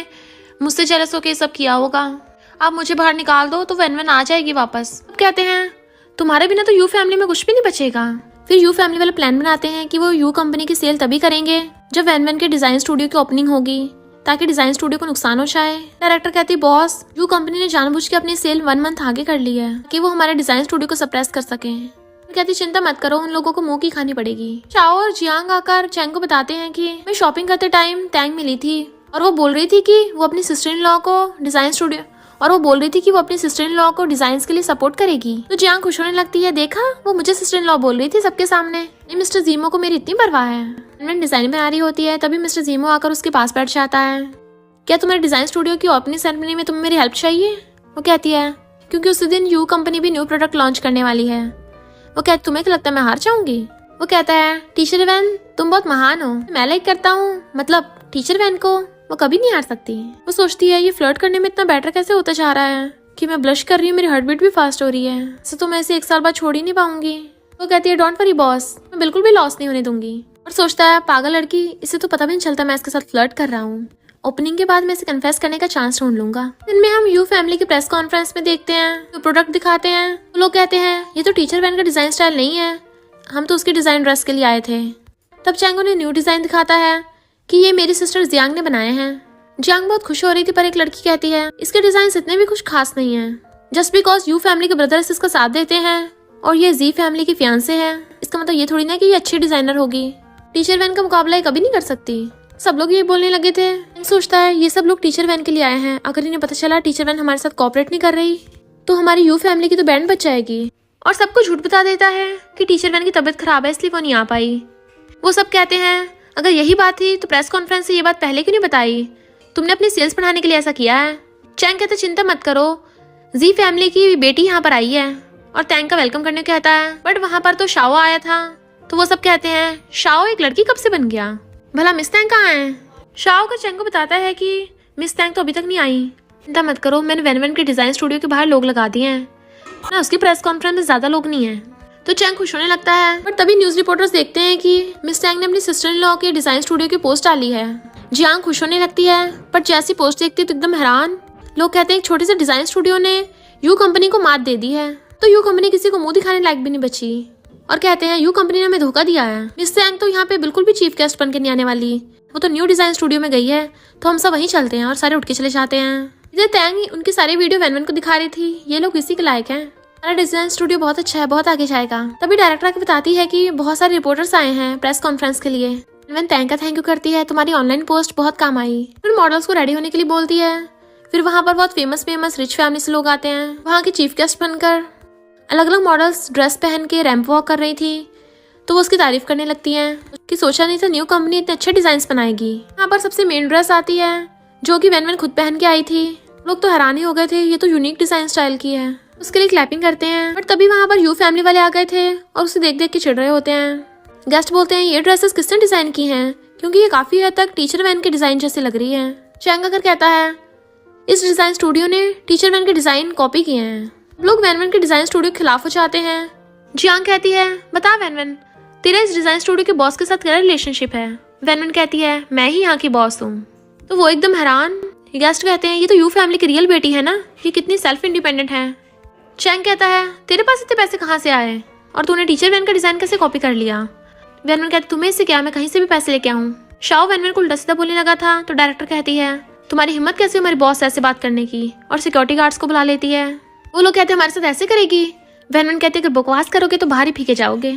मुझसे जेलस होकर सब किया होगा, आप मुझे बाहर निकाल दो तो वैनवन आ जाएगी वापस। अब कहते हैं तुम्हारे बिना तो यू फैमिली में कुछ भी नहीं बचेगा। फिर यू फैमिली वाले प्लान बनाते हैं कि वो यू कंपनी की सेल तभी करेंगे जब वैनवन के डिजाइन स्टूडियो की ओपनिंग होगी, ताकि डिजाइन स्टूडियो को नुकसान हो जाए। डायरेक्टर कहती बॉस यू कंपनी ने जानबूझ के अपनी सेल 1 मंथ आगे कर ली है कि वो हमारे डिजाइन स्टूडियो को सप्रेस कर सके। कहती चिंता मत करो, उन लोगों को मुंह की खानी पड़ेगी। चाओ और जियांग आकर चैंग को बताते हैं कि मैं शॉपिंग करते टाइम टैंग मिली थी और वो बोल रही थी कि वो अपनी सिस्टर इन लॉ को डिजाइन के लिए सपोर्ट करेगी। तो जियांग खुश होने लगती है, देखा वो मुझे सिस्टर इन लॉ बोल रही थी सबके सामने, नहीं मिस्टर जीमो को मेरी इतनी परवाह है। वैनवन डिजाइन बना रही होती है, तभी मिस्टर जीमो आकर उसके पास बैठ जाता है। क्या तुम्हारे डिजाइन स्टूडियो की ओपनिंग सेरेमनी में तुम्हें मेरी हेल्प चाहिए? वो कहती है क्योंकि उसी दिन यू कंपनी भी न्यू प्रोडक्ट लॉन्च करने वाली है। वो कहती तुम्हें क्या लगता है मैं हार जाऊंगी? वो कहता है टीचर वैन तुम बहुत महान हो, मैं लाइक करता हूँ, मतलब टीचर वैन को, वो कभी नहीं हार सकती। वो सोचती है ये फ्लर्ट करने में इतना बेटर कैसे होता जा रहा है कि मैं ब्लश कर रही हूँ, मेरी हार्ट बीट भी फास्ट हो रही है, ऐसे तो मैं इसे 1 साल बाद छोड़ ही नहीं पाऊंगी। वो कहती है डोंट वरी बॉस, मैं बिल्कुल भी लॉस नहीं होने दूंगी। और सोचता है पागल लड़की, इसे तो पता भी नहीं चलता मैं इसके साथ फ्लर्ट कर रहा हूँ, ओपनिंग के बाद मैं इसे कन्फेस करने का चांस ढूंढ लूंगा। इनमें हम यू फैमिली की प्रेस कॉन्फ्रेंस में देखते हैं, तो प्रोडक्ट दिखाते हैं, तो लोग कहते हैं ये तो टीचर वैन का डिजाइन स्टाइल नहीं है, हम तो उसकी डिजाइन ड्रेस के लिए आए थे। तब चैंग उन्हें न्यू डिजाइन दिखाता है कि ये मेरी सिस्टर जियांग ने बनाए हैं। जियांग बहुत खुश हो रही थी, पर एक लड़की कहती है इसके डिजाइन इतने भी कुछ खास नहीं है, जस्ट बिकॉज यू फैमिली के ब्रदर्स इसका साथ देते हैं और ये जी फैमिली की फियांसे है, इसका मतलब ये थोड़ी ना कि ये अच्छी डिजाइनर होगी, टीचर वैन का मुकाबला ये कभी नहीं कर सकती। सब लोग ये बोलने लगे थे। सोचता है ये सब लोग टीचर वैन के लिए आए हैं, अगर इन्हें पता चला टीचर वैन हमारे साथ कोऑपरेट नहीं कर रही तो हमारी यू फैमिली की तो बैंड बच जाएगी। और सबको झूठ बता देता है कि टीचर वैन की तबीयत खराब है इसलिए वो नहीं आ पाई। वो सब कहते हैं अगर यही बात थी तो प्रेस कॉन्फ्रेंस से ये बात पहले क्यों नहीं बताई, तुमने अपनी सेल्स बढ़ाने के लिए ऐसा किया है। चैंग कहता चिंता मत करो, जी फैमिली की बेटी यहाँ पर आई है और टैंग का वेलकम करने कहता है, बट वहाँ पर तो शाओ आया था। तो वो सब कहते हैं शाओ एक लड़की कब से बन गया, भला मिस टैंग कहाँ है। शाओ का चैंग को बताता है कि मिस टैंग तो अभी तक नहीं आई, चिंता मत करो, मैंने वैनवन के डिजाइन स्टूडियो के बाहर लोग लगा दिए हैं ना, उसकी प्रेस कॉन्फ्रेंस में ज्यादा लोग नहीं है। तो चैंग खुश होने लगता है, बट तभी न्यूज रिपोर्टर्स देखते हैं कि मिस टैंग ने अपनी सिस्टर इन लॉ के डिजाइन स्टूडियो की पोस्ट डाली है। जियांग खुश होने लगती है, पर जैसी पोस्ट देखती है तो एकदम हैरान। लोग कहते हैं एक छोटे से डिजाइन स्टूडियो ने यू कंपनी को मात दे दी है, तो यू कंपनी किसी को मुंह दिखाने लायक भी नहीं बची। और कहते हैं यू कंपनी ने हमें धोखा दिया है, मिस टैंग तो यहाँ पे बिल्कुल भी चीफ गेस्ट बन के नहीं आने वाली, वो तो न्यू डिजाइन स्टूडियो में गई है, तो हम सब वहीं चलते हैं। और सारे उठ के चले जाते हैं। इधर टैंग उनकी सारी वीडियो वैनवन को दिखा रही थी, ये लोग इसी के लायक हैं, हमारा डिजाइन स्टूडियो बहुत अच्छा है, बहुत आगे जाएगा। तभी डायरेक्टर आके बताती है कि बहुत सारे रिपोर्टर्स आए हैं प्रेस कॉन्फ्रेंस के लिए। वैनवन टैंग का थैंक यू करती है, तुम्हारी ऑनलाइन पोस्ट बहुत काम आई। फिर मॉडल्स को रेडी होने के लिए बोलती है। फिर वहाँ पर बहुत फेमस रिच फैमिली से लोग आते हैं, वहाँ के चीफ गेस्ट बनकर अलग अलग मॉडल्स ड्रेस पहन के रैंप वॉक कर रही थी, तो वो उसकी तारीफ करने लगती हैं कि सोचा नहीं था न्यू कंपनी इतने अच्छे डिजाइन बनाएगी। यहाँ पर सबसे मेन ड्रेस आती है जो कि वैनवन खुद पहन के आई थी। लोग तो हैरान ही हो गए थे, ये तो यूनिक डिजाइन स्टाइल की है, उसके लिए क्लैपिंग करते हैं। बट तभी वहाँ पर यू फैमिली वाले आ गए थे और उसे देख देख के चिढ़ रहे होते हैं। गेस्ट बोलते हैं ये ड्रेसेस किसने डिजाइन की हैं, क्योंकि ये काफी हद तक टीचर वैन के डिजाइन जैसी लग रही है। चैंग आकर कहता है इस डिजाइन स्टूडियो ने टीचर वैन के डिजाइन कॉपी किए हैं। लोग वैनवन के डिजाइन स्टूडियो के खिलाफ हो जाते हैं। जियांग कहती है बता वैनवन, तेरा इस डिजाइन स्टूडियो के बॉस के साथ क्या रिलेशनशिप है। वैनवन कहती है मैं ही यहाँ की बॉस हूँ। तो वो एकदम हैरान। गेस्ट कहते हैं ये तो यू फैमिली की रियल बेटी है ना, ये कितनी सेल्फ इंडिपेंडेंट है। चैंग कहता है तेरे पास इतने पैसे कहाँ से आए और तूने टीचर वैन का डिजाइन कैसे कॉपी कर लिया। वैनवन कहती तुम्हें इससे क्या, मैं कहीं से भी पैसे लेके आऊँ। शाओ वैनवन को उल्टा सीधा बोलने लगा था, तो डायरेक्टर कहती है तुम्हारी हिम्मत कैसे हमारे बॉस से ऐसे बात करने की, और सिक्योरिटी गार्ड्स को बुला लेती है। वो लोग कहते हैं हमारे साथ ऐसे करेगी। वैनवन कहते हैं अगर बकवास करोगे तो बाहर ही फीके जाओगे।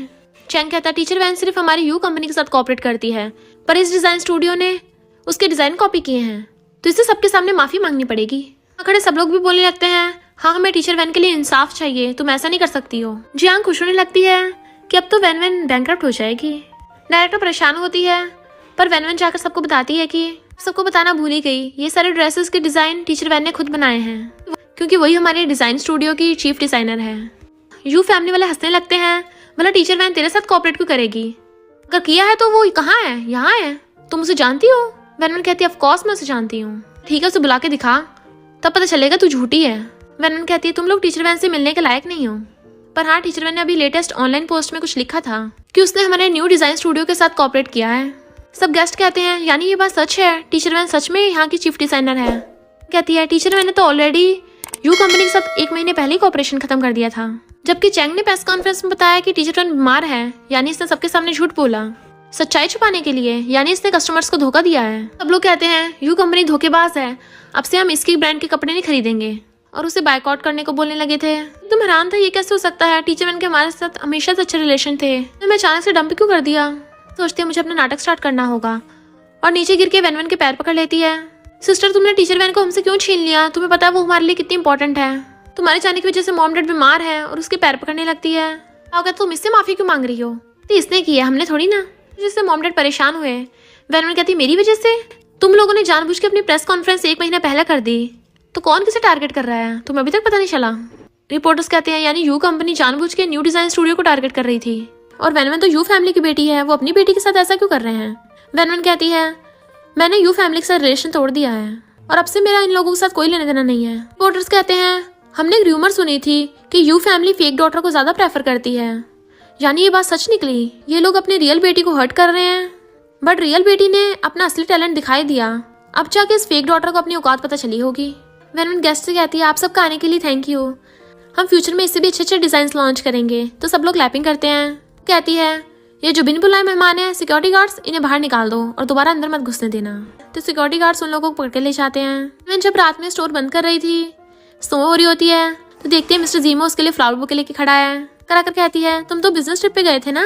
चैंग कहता है टीचर वैन सिर्फ हमारी यू कंपनी के साथ कोऑपरेट करती है, पर इस डिजाइन स्टूडियो ने उसके डिज़ाइन कॉपी किए हैं, तो इसे सबके सामने माफ़ी मांगनी पड़ेगी। खड़े सब लोग भी बोलने लगते हैं, हाँ हमें टीचर वैन के लिए इंसाफ चाहिए, तुम ऐसा नहीं कर सकती हो। जियांग खुश होने लगती है कि अब तो वैन वैन बैंकरप्ट हो जाएगी। डायरेक्टर परेशान होती है, पर वैन वैन जाकर सबको बताती है कि सबको बताना भूल ही गई, ये सारे ड्रेसेस के डिज़ाइन टीचर वैन ने खुद बनाए हैं, क्योंकि वही हमारे डिज़ाइन स्टूडियो की चीफ डिज़ाइनर है। यू फैमिली वाले हंसने लगते हैं, भला टीचर वैन तेरे साथ कोऑपरेट क्यों करेगी, अगर किया है तो वो कहाँ है, यहाँ है, तुम उसे जानती हो। वैन वैन कहती है ऑफ कोर्स मैं उसे जानती हूँ। ठीक है, उसे बुला के दिखा, तब पता चलेगा तू झूठी है। वैन वैन कहती है तुम लोग टीचर वैन से मिलने के लायक नहीं हो। पर हाँ, टीचर वैन ने अभी लेटेस्ट ऑनलाइन पोस्ट में कुछ लिखा था कि उसने हमारे न्यू डिज़ाइन स्टूडियो के साथ कोऑपरेट किया है। सब गेस्ट कहते हैं यानी ये बात सच है, टीचर वैन सच में यहाँ की चीफ डिज़ाइनर है। कहती है टीचर वैन ने तो ऑलरेडी यू कंपनी के साथ 1 महीने पहले ही कोऑपरेशन खत्म कर दिया था। जबकि चैंग ने प्रेस कॉन्फ्रेंस में बताया कि टीचर वैन बीमार है, यानी इसने सबके सामने झूठ बोला सच्चाई छुपाने के लिए, यानी इसने कस्टमर्स को धोखा दिया है। सब लोग कहते हैं यू कंपनी धोखेबाज है, अब से हम इसकी ब्रांड के कपड़े नहीं खरीदेंगे, और उसे बायकॉट करने को बोलने लगे थे। तुम हैरान था ये कैसे हो सकता है, टीचर वैन के हमारे साथ हमेशा से अच्छे रिलेशन थे, तो मैं अचानक से डंप क्यों कर दिया। सोचती है मुझे अपना नाटक स्टार्ट करना होगा, और नीचे गिर के वैन वैन के पैर पकड़ लेती है। सिस्टर तुमने टीचर वैन को हमसे क्यों छीन लिया, तुम्हें पता है वो हमारे लिए कितनी इंपॉर्टेंट है। तुम्हारे जाने की वजह से मॉम डैड बीमार है और उसके पैर पकड़ने लगती है। क्या तुम इससे माफी क्यों मांग रही हो, तो इसने किया, हमने थोड़ी ना, जिससे मॉम डैड परेशान हुए। वैन वैन कहती मेरी वजह से, तुम लोगों ने जानबूझ के अपनी प्रेस कॉन्फ्रेंस 1 महीना पहले कर दी, तो कौन किसे टारगेट कर रहा है, तुम्हें अभी तक पता नहीं चला। रिपोर्टर्स कहते हैं यानी यू कंपनी जानबूझ के न्यू डिजाइन स्टूडियो को टारगेट कर रही थी, और वैन वैन तो यू फैमिली की बेटी है, वो अपनी बेटी के साथ ऐसा क्यों कर रहे हैं। वैन वैन कहती है मैंने यू फैमिली के साथ रिलेशन तोड़ दिया है, और अब से मेरा इन लोगों के साथ कोई लेना देना नहीं है। रिपोर्टर्स कहते हैं हमने एक र्यूमर सुनी थी कि यू फैमिली फेक डॉटर को ज्यादा प्रेफर करती है, यानी ये बात सच निकली, ये लोग अपनी रियल बेटी को हर्ट कर रहे हैं, बट रियल बेटी ने अपना असली टैलेंट दिखाई दिया, अब जाके इस फेक डॉटर को अपनी औकात पता चली होगी। वैन वैन गेस्ट से कहती है आप सबका आने के लिए थैंक यू, हम फ्यूचर में इससे भी अच्छे अच्छे डिजाइन लॉन्च करेंगे। तो सब लोग क्लैपिंग करते हैं। कहती है ये जो बिन बुलाए मेहमान है, सिक्योरिटी गार्ड्स इन्हें बाहर निकाल दो और दोबारा अंदर मत घुसने देना। तो सिक्योरिटी गार्ड्स उन लोगों को पकड़ के ले जाते हैं। वैन जब रात में स्टोर बंद कर रही थी, सो हो रही होती है, तो देखते हैं मिस्टर जीमो उसके लिए फ्लावर बुके लेके खड़ा है। कराकर कहती है तुम तो बिजनेस ट्रिप पे गए थे ना।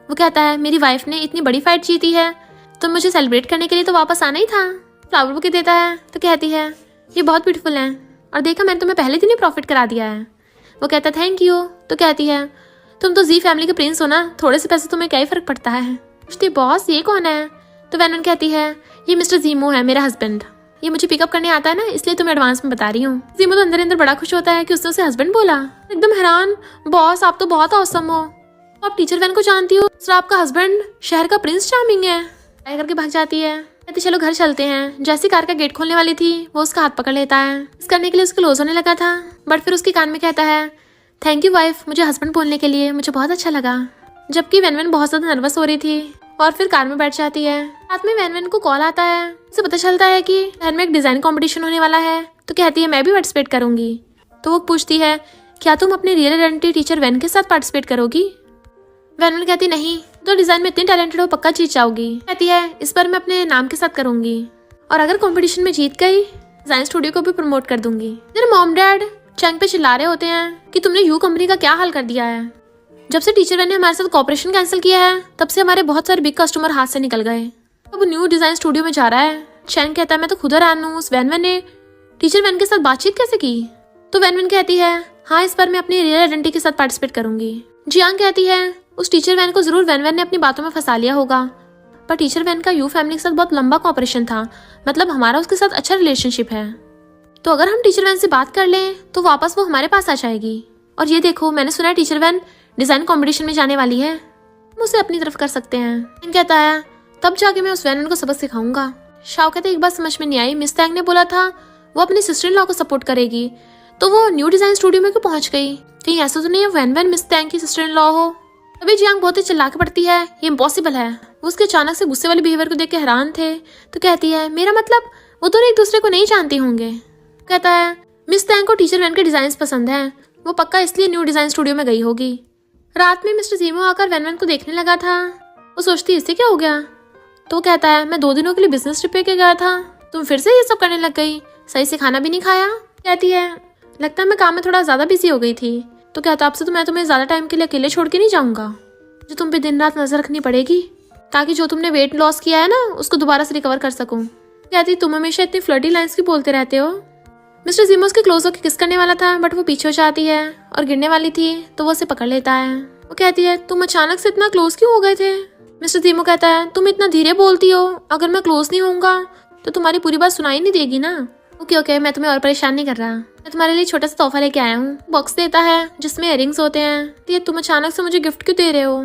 वो कहता है मेरी वाइफ ने इतनी बड़ी फाइट जीती है, तो मुझे सेलिब्रेट करने के लिए तो वापस आना ही था। फ्लावर बुके देता है, तो कहती है ये बहुत ब्यूटीफुल है, और देखा मैंने तुम्हें पहले दिन ही प्रॉफिट करा दिया है। वो कहता है थैंक यू। तो कहती है तुम तो जी फैमिली के प्रिंस हो ना, थोड़े से पैसे तुम्हें क्या ही फर्क पड़ता है। पूछती बॉस ये कौन है। तो वैन वैन कहती है ये मिस्टर जीमो है, मेरा हस्बैंड, ये मुझे पिकअप करने आता है ना, इसलिए तुम्हें एडवांस में बता रही हूँ। जीमो तो अंदर अंदर बड़ा खुश होता है कि उसने उसे हस्बैंड बोला। एकदम हैरान, बॉस आप तो बहुत औसम हो, आप टीचर वैन को जानती हो, सर आपका हस्बैंड शहर का प्रिंस चार्मिंग है। ट्राई करके भाग जाती है। कहती चलो घर चलते हैं। जैसी कार का गेट खोलने वाली थी, वो उसका हाथ पकड़ लेता है। इस करने के लिए उसके क्लोज होने लगा था, बट फिर उसके कान में कहता है थैंक यू वाइफ, मुझे हस्बैंड बोलने के लिए, मुझे बहुत अच्छा लगा। जबकि वैन वैन बहुत ज्यादा नर्वस हो रही थी, और फिर कार में बैठ जाती है। रात में वैन वैन को कॉल आता है, उसे पता चलता है कि शहर में एक डिजाइन कंपटीशन होने वाला है। तो कहती है मैं भी पार्टिसिपेट करूंगी। तो वो पूछती है क्या तुम अपनी रियल आइडेंटिटी टीचर वैन के साथ पार्टिसिपेट करोगी। वैन वैन कहती नहीं, तो डिजाइन में इतनी टैलेंटेड हो पक्का जीत जाओगी। कहती है इस बार मैं अपने नाम के साथ करूंगी, और अगर कंपटीशन में जीत गई डिजाइन स्टूडियो को भी प्रमोट कर दूंगी। मेरे मॉम डैड चैंग पे चिल्ला रहे होते हैं कि तुमने यू कंपनी का क्या हाल कर दिया है। जब से टीचर वैन ने हमारे साथ कॉपरेशन कैंसिल किया है, तब से हमारे बहुत सारे बिग कस्टमर हाथ से निकल गए। अब न्यू डिजाइन स्टूडियो में जा रहा है। चैंग कहता है मैं तो खुद हैरान हूँ, उस वैन वैन ने टीचर वैन के साथ बातचीत कैसे की। तो वैन वैन कहती है हाँ इस बार मैं अपनी रियल आइडेंटिटी के साथ पार्टिसिपेट करूंगी। जियांग कहती है उस टीचर वैन को जरूर वैन वैन ने अपनी बातों में फंसा लिया होगा, पर टीचर वैन का यू फैमिली के साथ बहुत लंबा कॉपरेशन था, मतलब हमारा उसके साथ अच्छा रिलेशनशिप है, तो अगर हम टीचर वैन से बात कर लें तो वापस वो हमारे पास आ जाएगी। और ये देखो मैंने सुना है टीचर वैन डिजाइन कंपटीशन में जाने वाली है, हम उसे अपनी तरफ कर सकते हैं। कहता है तब जाके मैं उस वैन को सबक सिखाऊंगा। शाओ कहते एक बात समझ में नहीं आई, मिस तैंग ने बोला था वो अपने सिस्टर इन लॉ को सपोर्ट करेगी, तो वो न्यू डिजाइन स्टूडियो में क्यों पहुंच गई। कहीं ऐसा तो नहीं है वैन वैन मिस तैंग की सिस्टर इन लॉ हो। अभी जियांग बहुत ही चिल्ला के पड़ती है ये इम्पॉसिबल है। वो उसके अचानक से गुस्से वाले बिहेवियर को देख के हैरान थे। तो कहती है मेरा मतलब वो दोनों एक दूसरे को नहीं जानते होंगे। कहता है मिस तैंग को टीचर वैन के डिजाइन पसंद है, वो पक्का इसलिए न्यू डिजाइन स्टूडियो में गई होगी। रात में मिस्टर जीमो आकर वैन वैन को देखने लगा था। वो सोचती इससे क्या हो गया। तो कहता है मैं 2 दिनों के लिए बिजनेस ट्रिप पे के गया था, तुम फिर से ये सब करने लग गई, सही से खाना भी नहीं खाया। कहती है लगता है मैं काम में थोड़ा ज्यादा बिजी हो गई थी। तो कहता आपसे तो मैं तुम्हें ज्यादा टाइम के लिए अकेले छोड़ के नहीं जाऊंगा, जो तुम पे दिन रात नजर रखनी पड़ेगी। ताकि जो तुमने वेट लॉस किया है ना उसको दोबारा से रिकवर कर सकूं। कहती तुम हमेशा इतनी फ्लर्टी लाइन्स क्यों बोलते रहते हो। मिस्टर ज़ीमो उसके क्लोज होकर किस करने वाला था बट वो पीछे हो जाती है और गिरने वाली थी तो वो उसे पकड़ लेता है। वो कहती है तुम अचानक से इतना क्लोज क्यों हो गए थे। मिस्टर ज़ीमो कहता है तुम इतना धीरे बोलती हो, अगर मैं क्लोज नहीं होऊंगा तो तुम्हारी पूरी बात सुनाई नहीं देगी ना। ओके मैं तुम्हें और परेशान नहीं कर रहा, मैं तुम्हारे लिए छोटा सा तोहफा लेके आया हूँ। बॉक्स देता है जिसमें इयररिंग्स होते हैं। तो ये तुम अचानक से मुझे गिफ्ट क्यों दे रहे हो।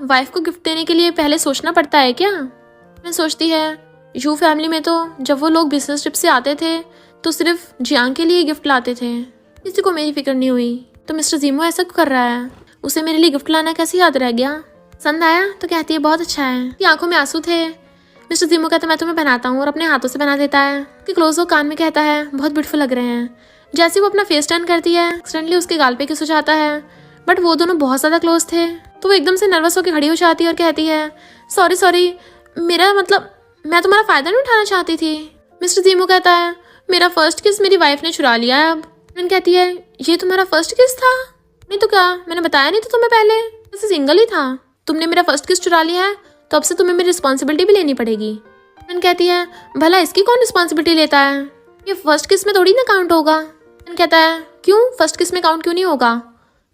वाइफ को गिफ्ट देने के लिए पहले सोचना पड़ता है क्या। मैं सोचती है यू फैमिली में तो जब वो लोग बिजनेस ट्रिप से आते थे तो सिर्फ जियांग के लिए गिफ्ट लाते थे, किसी को मेरी फिक्र नहीं हुई। तो मिस्टर ज़ीमो ऐसा क्यों कर रहा है, उसे मेरे लिए गिफ्ट लाना कैसे याद रह गया। पसंद आया तो कहती है बहुत अच्छा है। की आंखों में आंसू थे। मिस्टर ज़ीमो कहता है मैं तुम्हें बनाता हूँ और अपने हाथों से बना देता है। कि क्लोज हो कान में कहता है बहुत ब्यूटीफुल लग रहे हैं। जैसे वो अपना फेस टर्न करती है एक्सीडेंटली उसके गाल पे किस हो जाता है बट वो दोनों बहुत ज़्यादा क्लोज थे तो वो एकदम से नर्वस होकर खड़ी हो जाती है और कहती है सॉरी मेरा मतलब मैं तुम्हारा फ़ायदा नहीं उठाना चाहती थी। मिस्टर ज़ीमो कहता है मेरा फर्स्ट किस मेरी वाइफ ने चुरा लिया है अब। मैंने कहती है ये तुम्हारा फर्स्ट किस था। नहीं तो क्या, मैंने बताया नहीं था तुम्हें पहले, वैसे सिंगल ही था। तुमने मेरा फर्स्ट किस चुरा लिया है तो अब से तुम्हें मेरी रिस्पॉन्सिबिलिटी भी लेनी पड़ेगी। मैंने कहती है भला इसकी कौन रिस्पॉन्सिबिलिटी लेता है, ये फर्स्ट किस में थोड़ी ना काउंट होगा। मैंने कहता है क्यों फर्स्ट किस में काउंट क्यों नहीं होगा।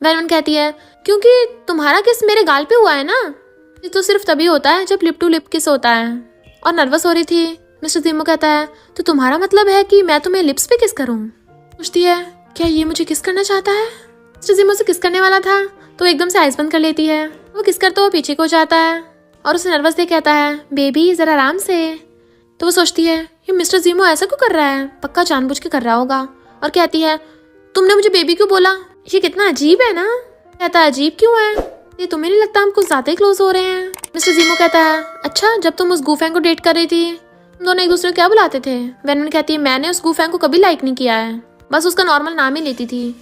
वैन कहती है क्योंकि तुम्हारा किस मेरे गाल पे हुआ है ना, ये तो सिर्फ तभी होता है जब लिप टू लिप किस होता है। और नर्वस हो रही थी। मिस्टर ज़ीमो कहता है तो तुम्हारा मतलब है कि मैं तुम्हें लिप्स पे किस करूं। पूछती है क्या ये मुझे किस करना चाहता है। मिस्टर ज़ीमो से किस करने वाला था तो एकदम से आइस बंद कर लेती है। वो किस करता वो पीछे को जाता है और उसे नर्वस देख कहता है बेबी जरा आराम से। तो वो सोचती है ये मिस्टर ज़ीमो ऐसा क्यों कर रहा है, पक्का जानबूझ के कर रहा होगा। और कहती है तुमने मुझे बेबी क्यों बोला, ये कितना अजीब है ना। कहता है अजीब क्यों है, ये तुम्हें नहीं लगता हम कुछ ज्यादा ही क्लोज हो रहे हैं। मिस्टर ज़ीमो कहता है अच्छा जब तुम उस गूफैंग को डेट कर रही थी तुम दोनों एक दूसरे को क्या बुलाते थे। वैन कहती है मैंने उस गूफैंग को कभी लाइक नहीं किया है, बस उसका नॉर्मल नाम ही लेती थी।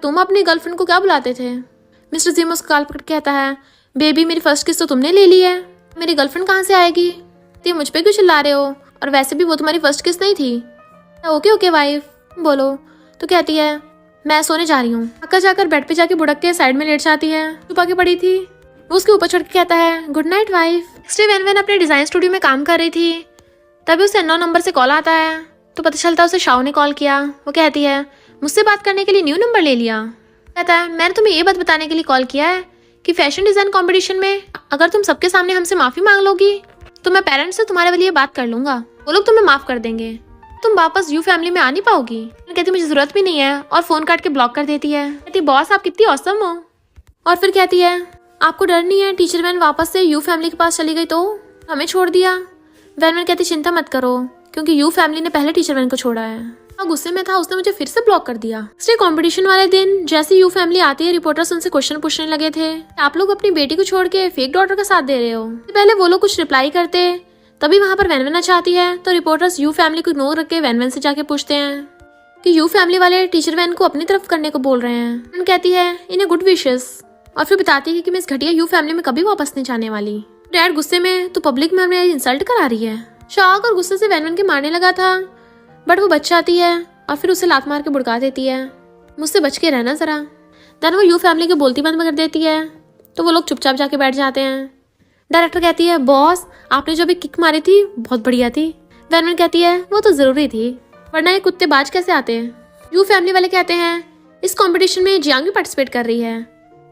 तुम अपनी गर्लफ्रेंड को क्या बुलाते थे। मिस्टर ज़ीमो उसका गाल पकड़ के कहता है बेबी मेरी फर्स्ट किस तो तुमने ले ली है, मेरी गर्लफ्रेंड कहाँ से आएगी। तो मुझ पे क्यों चिल्ला रहे हो, और वैसे भी वो तुम्हारी फर्स्ट किस नहीं थी। ओके वाइफ बोलो। तो कहती है मैं सोने जा रही हूँ। अक्का जाकर बेड पे जाके बुड़क के साइड में लेट जाती है, छुपा के पड़ी थी। वो उसके ऊपर चढ़ के कहता है good night wife. Next day when अपने डिजाइन स्टूडियो में काम कर रही थी तभी उसे अननोन नंबर से कॉल आता है तो पता चलता है उसे शाओ ने कॉल किया। वो कहती है मुझसे बात करने के लिए न्यू नंबर ले लिया। कहता है मैंने तुम्हें ये बात बताने के लिए कॉल किया है कि फैशन डिजाइन कंपटीशन में अगर तुम सबके सामने हमसे माफी मांग लोगी तो मैं पेरेंट्स से तुम्हारे लिए बात कर लूंगा, वो लोग तुम्हें माफ कर देंगे, तुम वापस यू फैमिली में आ नहीं पाओगी। कहती मुझे जरूरत भी नहीं है और फोन काट के ब्लॉक कर देती है। कहती बॉस आप कितनी औसम हो। और फिर कहती है आपको डर नहीं है टीचर वैन वापस से यू फैमिली के पास चली गई तो हमें छोड़ दिया। वैन कहती चिंता मत करो क्योंकि यू फैमिली ने पहले टीचर वैन को छोड़ा है। और गुस्से में था उसने मुझे फिर से ब्लॉक कर दिया। इसलिए कंपटीशन वाले दिन जैसे यू फैमिली आती है रिपोर्टर्स उनसे क्वेश्चन पूछने लगे थे आप लोग अपनी बेटी को छोड़ के फेक डॉटर का साथ दे रहे हो। पहले वो लोग कुछ रिप्लाई करते तभी वहाँ पर वैन आ जाती है तो रिपोर्टर्स यू फैमिली को इग्नोर करके वैन से जाके पूछते हैं कि यू फैमिली वाले टीचर वैन को अपनी तरफ करने को बोल रहे हैं। वैन कहती है इन्हें गुड विशेस और फिर बताती है कि मैं इस घटिया यू फैमिली में कभी वापस नहीं जाने वाली। डैड गुस्से में तो पब्लिक में हमें इंसल्ट करा रही है। शॉक और गुस्से से वैन के मारने लगा था बट वो बच जाती है और फिर उसे लात मार के भुड़का देती है मुझसे बच के रहना जरा। देन वो यू फैमिली की बोलती बंद कर देती है तो वो लोग चुपचाप जाके बैठ जाते हैं। डायरेक्टर कहती है बॉस आपने जो भी किक मारी थी बहुत बढ़िया थी। वैन कहती है वो तो जरूरी थी वरना ये कुत्ते बाज कैसे आते हैं। यू फैमिली वाले कहते हैं इस कंपटीशन में जियांग भी पार्टिसिपेट कर रही है।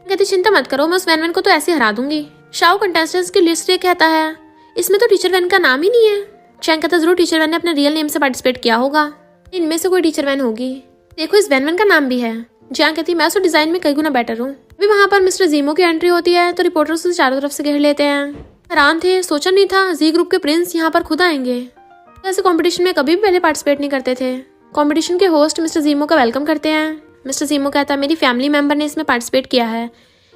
कहती चिंता मत करो मैं उस वैन को तो ऐसे हरा दूंगी। शाओ कंटेस्टेंट्स की लिस्ट ये कहता है इसमें तो टीचर वैन का नाम ही नहीं है। चैंग कहता जरूर टीचर वैन ने अपने रियल नेम से पार्टिसिपेट किया होगा, इनमें से कोई टीचर वैन होगी, देखो इस वैन का नाम भी है। जियांग कहती मैं तो डिजाइन में कई गुना बेटर हूँ। अभी वहाँ पर मिस्टर ज़ीमो की एंट्री होती है तो रिपोर्टर्स उसे चारों तरफ से घेर लेते हैं। हैरान थे, सोचा नहीं था जी ग्रुप के प्रिंस यहाँ पर खुद आएंगे। ऐसे कंपटीशन में कभी भी पहले पार्टिसिपेट नहीं करते थे। कंपटीशन के होस्ट मिस्टर ज़ीमो का वेलकम करते हैं। मिस्टर ज़ीमो कहता है मेरी फैमिली मेंबर ने इसमें पार्टिसिपेट किया है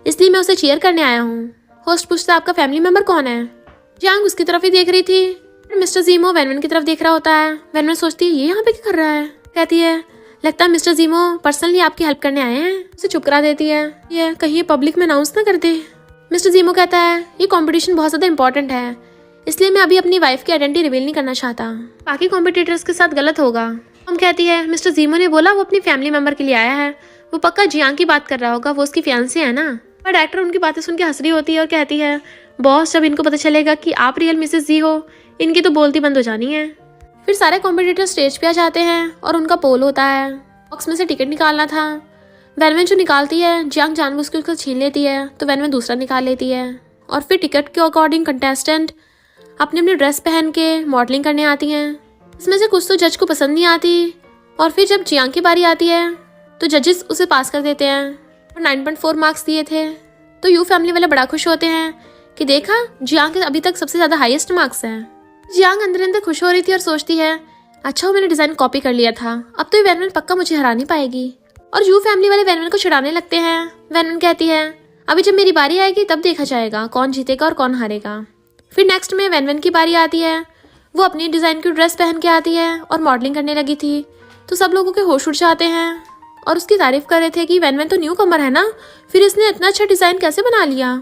इसलिए मैं उसे चीयर करने आया हूँ। होस्ट पूछता है आपका फैमिली मेंबर कौन है। जियांग उसकी तरफ ही देख रही थी। मिस्टर ज़ीमो वैन की तरफ देख रहा होता है। वैन सोचती है ये यहाँ पे क्या कर रहा है। कहती है लगता है मिस्टर ज़ीमो पर्सनली आपकी हेल्प करने आए हैं। उसे चुप करा देती है ये कहीं पब्लिक में अनाउंस ना कर दे। मिस्टर ज़ीमो कहता है ये कंपटीशन बहुत ज़्यादा इंपॉर्टेंट है इसलिए मैं अभी अपनी वाइफ की आइडेंटिटी रिवील नहीं करना चाहता, बाकी कॉम्पिटिटर्स के साथ गलत होगा। हम कहती है मिस्टर ज़ीमो ने बोला वो अपनी फैमिली मेंबर के लिए आया है, वो पक्का जियांग की बात कर रहा होगा, वो उसकी फियांसी है ना। पर डायरेक्टर उनकी बातें सुन के हंस रही होती है और कहती है बॉस, जब इनको पता चलेगा कि आप रियल मिसेस जी हो, इनकी तो बोलती बंद हो जानी है। फिर सारे कॉम्पिटिटर स्टेज पे आ जाते हैं और उनका पोल होता है। बॉक्स में से टिकट निकालना था। वैनवन जो निकालती है, जियांग जानबूझ के उसको छीन लेती है, तो वैनवन दूसरा निकाल लेती है। और फिर टिकट के अकॉर्डिंग कंटेस्टेंट अपनी अपनी ड्रेस पहन के मॉडलिंग करने आती हैं। इसमें से कुछ तो जज को पसंद नहीं आती, और फिर जब जियांग की बारी आती है तो जजेस उसे पास कर देते हैं। और 9.4 मार्क्स दिए थे, तो यू फैमिली वाले बड़ा खुश होते हैं कि देखा, जियांग के अभी तक सबसे ज़्यादा हाईएस्ट मार्क्स हैं। जियांग अंदर अंदर खुश हो रही थी और सोचती है, अच्छा मैंने डिज़ाइन कॉपी कर लिया था, अब तो ये वैनवन पक्का मुझे हरा नहीं पाएगी। और यू फैमिली वाले वैनवन को चिढ़ाने लगते हैं। वैनवन कहती है, अभी जब मेरी बारी आएगी तब देखा जाएगा कौन जीतेगा और कौन हारेगा। फिर नेक्स्ट में वैनवन की बारी आती है। वो अपनी डिज़ाइन की ड्रेस पहन के आती है और मॉडलिंग करने लगी थी, तो सब लोगों के होश उड़ जाते हैं और उसकी तारीफ कर रहे थे कि वैनवन तो न्यू कमर है ना, फिर इसने इतना अच्छा डिज़ाइन कैसे बना लिया,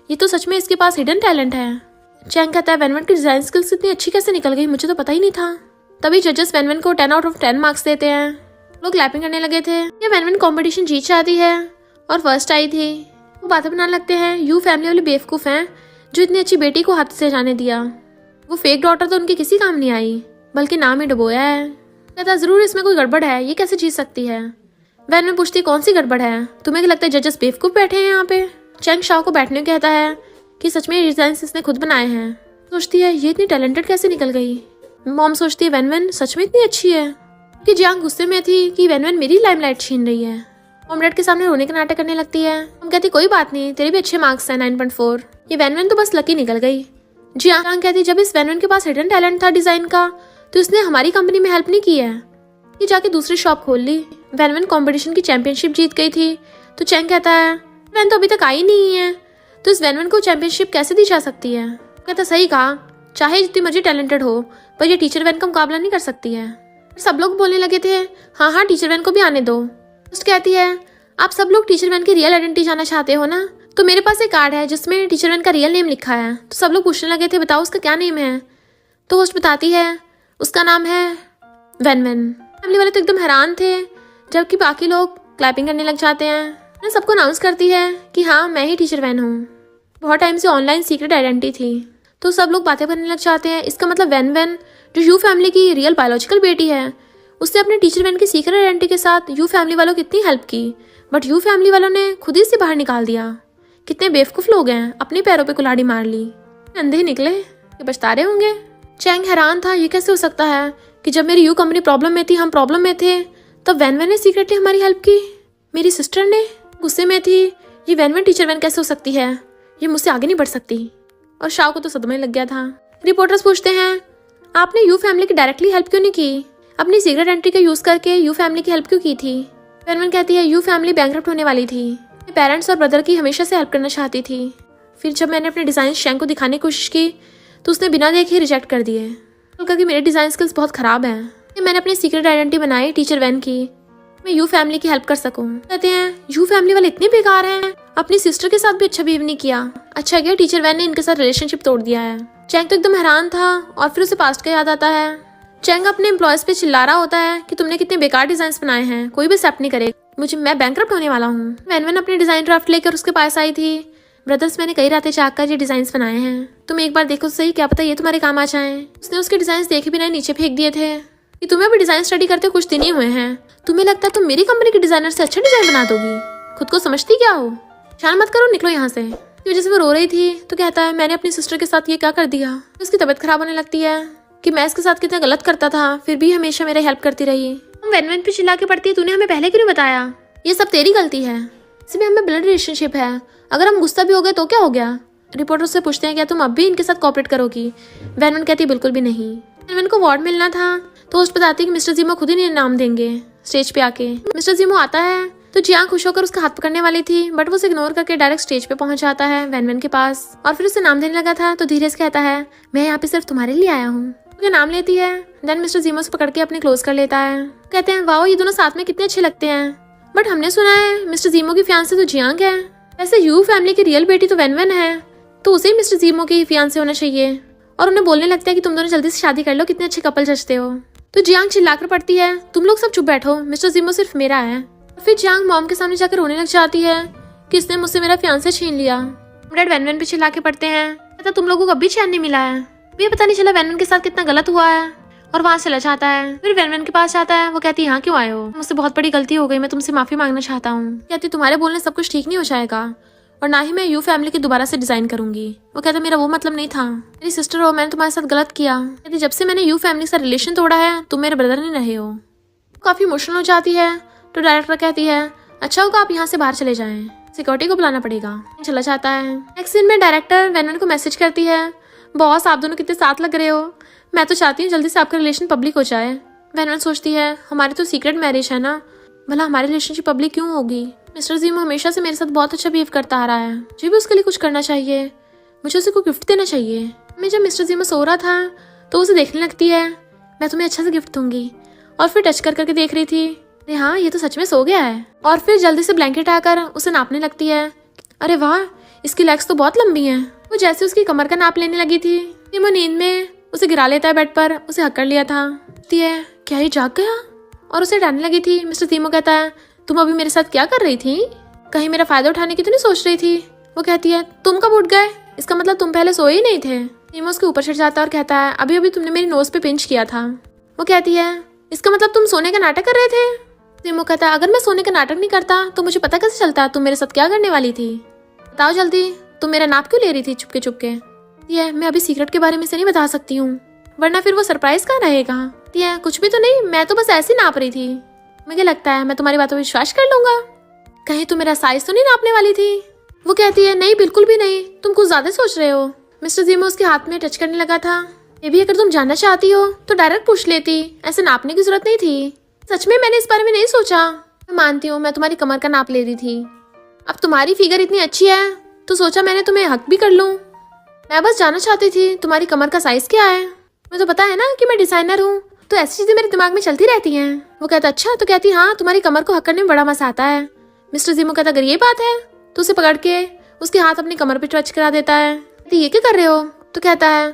ये तो सच में इसके पास हिडन टैलेंट है। चैंग कहता है, वैनवन की डिज़ाइन स्किल्स इतनी अच्छी कैसे निकल गई, मुझे तो पता ही नहीं था। तभी जजेस वैनवन को 10 आउट ऑफ 10 मार्क्स देते हैं। लोग क्लैपिंग करने लगे थे। ये वैनवन कॉम्पिटिशन जीत जाती है और फर्स्ट आई थी। वो बातें बनाने लगते हैं, यू फैमिली वाले बेवकूफ़ हैं जो इतनी अच्छी बेटी को हाथ से जाने दिया। वो फेक डॉटर तो उनके किसी काम नहीं आई, बल्कि नाम ही डुबोया है। कहता, ज़रूर इसमें कोई गड़बड़ है, ये कैसे जीत सकती है। वैनवन पूछती, कौन सी गड़बड़ है, तुम्हें क्या लगता है जजेस बेवकूफ़ बैठे हैं यहाँ पे। चैंग शाओ को बैठने को कहता है कि सच में ये डिज़ाइंस इसने खुद बनाए हैं। सोचती है, ये इतनी टैलेंटेड कैसे निकल गई। मॉम सोचती है, वैनवन सच में इतनी अच्छी है। कि जियांग गुस्से में थी कि वैनवन मेरी लाइमलाइट छीन रही है। मॉम डैड के सामने रोने का नाटक करने लगती है। मॉम कहती, कोई बात नहीं, तेरे भी अच्छे मार्क्स हैं 9.4, ये वैनवन तो बस लकी निकल गई। जियांग कहती, जब इस वैनवन के पास हिडन टैलेंट था डिज़ाइन का, तो इसने हमारी कंपनी में हेल्प नहीं की है, ये जाके दूसरी शॉप खोल ली। वैनवन कॉम्पिटिशन की चैंपियनशिप जीत गई थी। तो चैंग कहता है, वैन तो अभी तक आई नहीं है, तो इस वैनवन को चैंपियनशिप कैसे दी जा सकती है। कहता, सही कहा, चाहे जितनी मर्जी टैलेंटेड हो, पर ये टीचर वैन का मुकाबला नहीं कर सकती है। सब लोग बोलने लगे थे, हाँ हाँ टीचर वैन को भी आने दो। उसने कहती है, आप सब लोग टीचर वैन की रियल आइडेंटिटी जानना चाहते हो ना, तो मेरे पास एक कार्ड है जिसमें टीचर वैन का रियल नेम लिखा है। तो सब लोग पूछने लगे थे, बताओ उसका क्या नेम है। तो होस्ट बताती है, उसका नाम है वैनवन। फैमिली वाले तो एकदम हैरान थे, जबकि बाकी लोग क्लैपिंग करने लग जाते हैं। सबको अनाउंस करती है कि हाँ मैं ही टीचर वैन हूँ। बहुत टाइम से ऑनलाइन सीक्रेट आइडेंटिटी थी, तो सब लोग बातें करने लग जाते हैं। इसका मतलब वैनवन जो यू फैमिली की रियल बायोलॉजिकल बेटी है, उसने अपने टीचर वैन की सीक्रेट आइडेंटिटी के साथ यू फैमिली वालों की इतनी हेल्प की, बट यू फैमिली वालों ने खुद ही से बाहर निकाल दिया। कितने बेवकूफ़ लोग हैं, अपने पैरों पे कुल्हाड़ी मार ली। अंधे निकले, ये पछता रहे होंगे। चैंग हैरान था, ये कैसे हो सकता है कि जब मेरी यू कंपनी प्रॉब्लम में थी, हम प्रॉब्लम में थे, तब वैनवन ने सीक्रेटली हमारी हेल्प की। मेरी सिस्टर ने गुस्से में थी, ये वैनवन टीचर वैन कैसे हो सकती है, ये मुझसे आगे नहीं बढ़ सकती। और शाओ को तो सदमा ही लग गया था। रिपोर्टर्स पूछते हैं, आपने यू फैमिली की डायरेक्टली हेल्प क्यों नहीं की, अपनी सीक्रेट एंट्री का यूज़ करके यू फैमिली की हेल्प क्यों की थी। वैनवन कहती है, यू फैमिली बैंकरप्ट होने वाली थी, मैं पेरेंट्स और ब्रदर की हमेशा से हेल्प करना चाहती थी। फिर जब मैंने अपने डिज़ाइन शैंग को दिखाने की कोशिश की, तो उसने बिना देखे रिजेक्ट कर दिए। तो कहा कि मेरे डिज़ाइन स्किल्स बहुत ख़राब हैं, मैंने अपनी सीक्रेट आइडेंटिटी बनाई टीचर वैन की, मैं यू फैमिली की हेल्प कर सकूं। कहते हैं, यू फैमिली वाले इतने बेकार हैं, अपनी सिस्टर के साथ भी अच्छा बिहेव नहीं किया। अच्छा गया टीचर वैन ने इनके साथ रिलेशनशिप तोड़ दिया है। चैंग तो एकदम हैरान था और फिर उसे पास्ट का याद आता है। चैंग अपने एम्प्लॉयज पे चिल्ला रहा होता है कि तुमने कितने बेकार डिजाइन बनाए हैं, कोई भी एक्सेप्ट नहीं करेगा, मैं बैंकरप्ट होने वाला हूँ। वैनवन अपने डिजाइन ड्राफ्ट लेकर उसके पास आई थी। ब्रदर्स, मैंने कई रातें जाग कर ये डिजाइन बनाए हैं, तुम एक बार देखो सही, क्या पता ये तुम्हारे काम आ जाए। उसने उसके डिजाइन देखे बिना नीचे फेंक दिए थे कि तुम्हें अभी डिजाइन स्टडी करते कुछ दिन ही हुए हैं, तुम्हें लगता है तुम मेरी कंपनी के डिजाइनर से अच्छा डिजाइन बना दोगी, खुद को समझती क्या हो, शान मत करो, निकलो यहाँ से। की वजह से वो रो रही थी, तो कहता है, मैंने अपनी सिस्टर के साथ ये क्या कर दिया। उसकी तबीयत खराब होने लगती है कि मैं इसके साथ कितना गलत करता था, फिर भी हमेशा मेरा हेल्प करती रही। वैनवन पे चिल्ला के पड़ती है, तूने हमें पहले क्यों नहीं बताया, ये सब तेरी गलती है, इसमें हमें ब्लड रिलेशनशिप है, अगर हम गुस्सा भी हो गए तो क्या हो गया। रिपोर्टर से पूछते हैं, क्या तुम अब भी इनके साथ कोऑपरेट करोगी। वैनवन कहती है, बिल्कुल भी नहीं। वैनवन को अवार्ड मिलना था, तो होस्ट बताती है कि मिस्टर जीमो खुद ही इनाम देंगे स्टेज पे आके। मिस्टर जीमो आता है तो जियांग खुश होकर उसका हाथ पकड़ने वाली थी, बट वो उसे इग्नोर करके डायरेक्ट स्टेज पे पहुंच जाता है वैनवन के पास, और फिर उसे नाम देने लगा था, तो धीरे से कहता है, मैं यहाँ पे सिर्फ तुम्हारे लिए आया हूँ। तो नाम लेती है, देन मिस्टर जीमो से पकड़ के अपने क्लोज कर लेता है। कहते हैं, वाओ ये दोनों साथ में कितने अच्छे लगते हैं, बट हमने सुना है मिस्टर जीमो की फियांसे तो जियांग है, वैसे यू फैमिली की रियल बेटी तो वैनवन है, तो उसे मिस्टर जीमो की फियांसे होना चाहिए। और उन्हें बोलने लगता है कि तुम दोनों जल्दी से शादी कर लो, कितने अच्छे कपल जचते हो। तो जियांग चिल्लाकर पड़ती है, तुम लोग सब चुप बैठो, मिस्टर जीमो सिर्फ मेरा है। फिर जियांग मॉम के सामने जाकर रोने लग जाती है कि इसने मुझसे मेरा फियांसे छीन लिया। डैड वैनवन पे चिल्ला के पड़ते हैं, पता तुम लोगों को कभी चैन नहीं मिला है। मुझे पता नहीं चला वैनवन के साथ कितना गलत हुआ है। और वहाँ चला जाता है। फिर वैनवन के पास जाता है। वो कहती है यहाँ क्यों आए हो, मुझसे बहुत बड़ी गलती हो गई, मैं तुमसे माफी मांगना चाहता हूँ। कहती तुम्हारे बोलने सब कुछ ठीक नहीं हो जाएगा और ना ही मैं यू फैमिली की दोबारा से डिजाइन करूंगी। वो कहता मेरा वो मतलब नहीं था, मेरी सिस्टर हो, मैंने तुम्हारे साथ गलत किया। कहती जब से मैंने यू फैमिली से रिलेशन तोड़ा है तुम मेरे ब्रदर नहीं रहे हो। काफी इमोशनल हो जाती है तो डायरेक्टर कहती है अच्छा होगा आप यहाँ से बाहर चले जाएं, सिक्योरिटी को बुलाना पड़ेगा। चला जाता है। नेक्स्ट सीन में डायरेक्टर वैनवन को मैसेज करती है, बॉस आप दोनों कितने साथ लग रहे हो, मैं तो चाहती हूँ जल्दी से आपका रिलेशन पब्लिक हो जाए। वैनवन सोचती है हमारी तो सीक्रेट मैरिज है ना, भला हमारी रिलेशनशिप पब्लिक क्यों होगी। मिस्टर जीमो हमेशा से मेरे साथ बहुत अच्छा बिहेव करता आ रहा है, मुझे भी उसके लिए कुछ करना चाहिए, मुझे उसे कोई गिफ्ट देना चाहिए। मैं जब मिस्टर जीमो सो रहा था तो उसे देखने लगती है, मैं तुम्हें अच्छा सा गिफ्ट दूंगी। और फिर टच करके देख रही थी, अरे हाँ ये तो सच में सो गया है। और फिर जल्दी से ब्लैंकेट आकर उसे नापने लगती है, अरे वाह इसकी लेग्स तो बहुत लंबी हैं। वो जैसे उसकी कमर का नाप लेने लगी थी, जीमो नींद में उसे गिरा लेता है बेड पर, उसे हक कर लिया था। क्या ये जाग गया और उसे डालने लगी थी। मिस्टर जीमो कहता है तुम अभी मेरे साथ क्या कर रही थी, कहीं मेरा फायदा उठाने की तो नहीं सोच रही थी। वो कहती है तुम कब उठ गए, इसका मतलब तुम पहले सोए ही नहीं थे। जीमो उसके ऊपर चढ़ जाता है और कहता है अभी अभी तुमने मेरी नोज पे पिंच किया था। वो कहती है इसका मतलब तुम सोने का नाटक कर रहे थे। जीमो कहता है अगर मैं सोने का नाटक नहीं करता तो मुझे पता कैसे चलता तुम मेरे साथ क्या करने वाली थी, बताओ जल्दी, तुम मेरा नाप क्यों ले रही थी चुपके चुपके। ये मैं अभी सीक्रेट के बारे में से नहीं बता सकती हूँ वरना फिर वो सरप्राइज कहाँ रहेगा। ये कुछ भी तो नहीं, मैं तो बस ऐसे ही नाप रही थी, मुझे लगता है मैं तुम्हारी बातों पर विश्वास कर लूंगा, कहीं तुम मेरा साइज तो नहीं नापने वाली थी। वो कहती है नहीं बिल्कुल भी नहीं, तुम कुछ ज्यादा सोच रहे हो। मिस्टर जीमो उसके हाथ में टच करने लगा था, ये भी अगर तुम जानना चाहती हो तो डायरेक्ट पूछ लेती, ऐसे नापने की जरूरत नहीं थी। सच में मैंने इस बारे में नहीं सोचा, मैं मानती हूँ मैं तुम्हारी कमर का नाप ले रही थी, अब तुम्हारी फिगर इतनी अच्छी है तो सोचा मैंने तुम्हें हक भी कर लूं। मैं बस जानना चाहती थी तुम्हारी कमर का साइज क्या है, मुझे तो पता है ना कि मैं डिजाइनर हूँ तो ऐसी चीजें मेरे दिमाग में चलती रहती हैं। वो कहता अच्छा, तो कहती हाँ तुम्हारी कमर को हक करने में बड़ा मजा आता है। मिस्टर जीमो कहता अगर ये बात है तो उसे पकड़ के उसके हाथ अपनी कमर पे टच करा देता है। तो ये क्या कर रहे हो, तो कहता है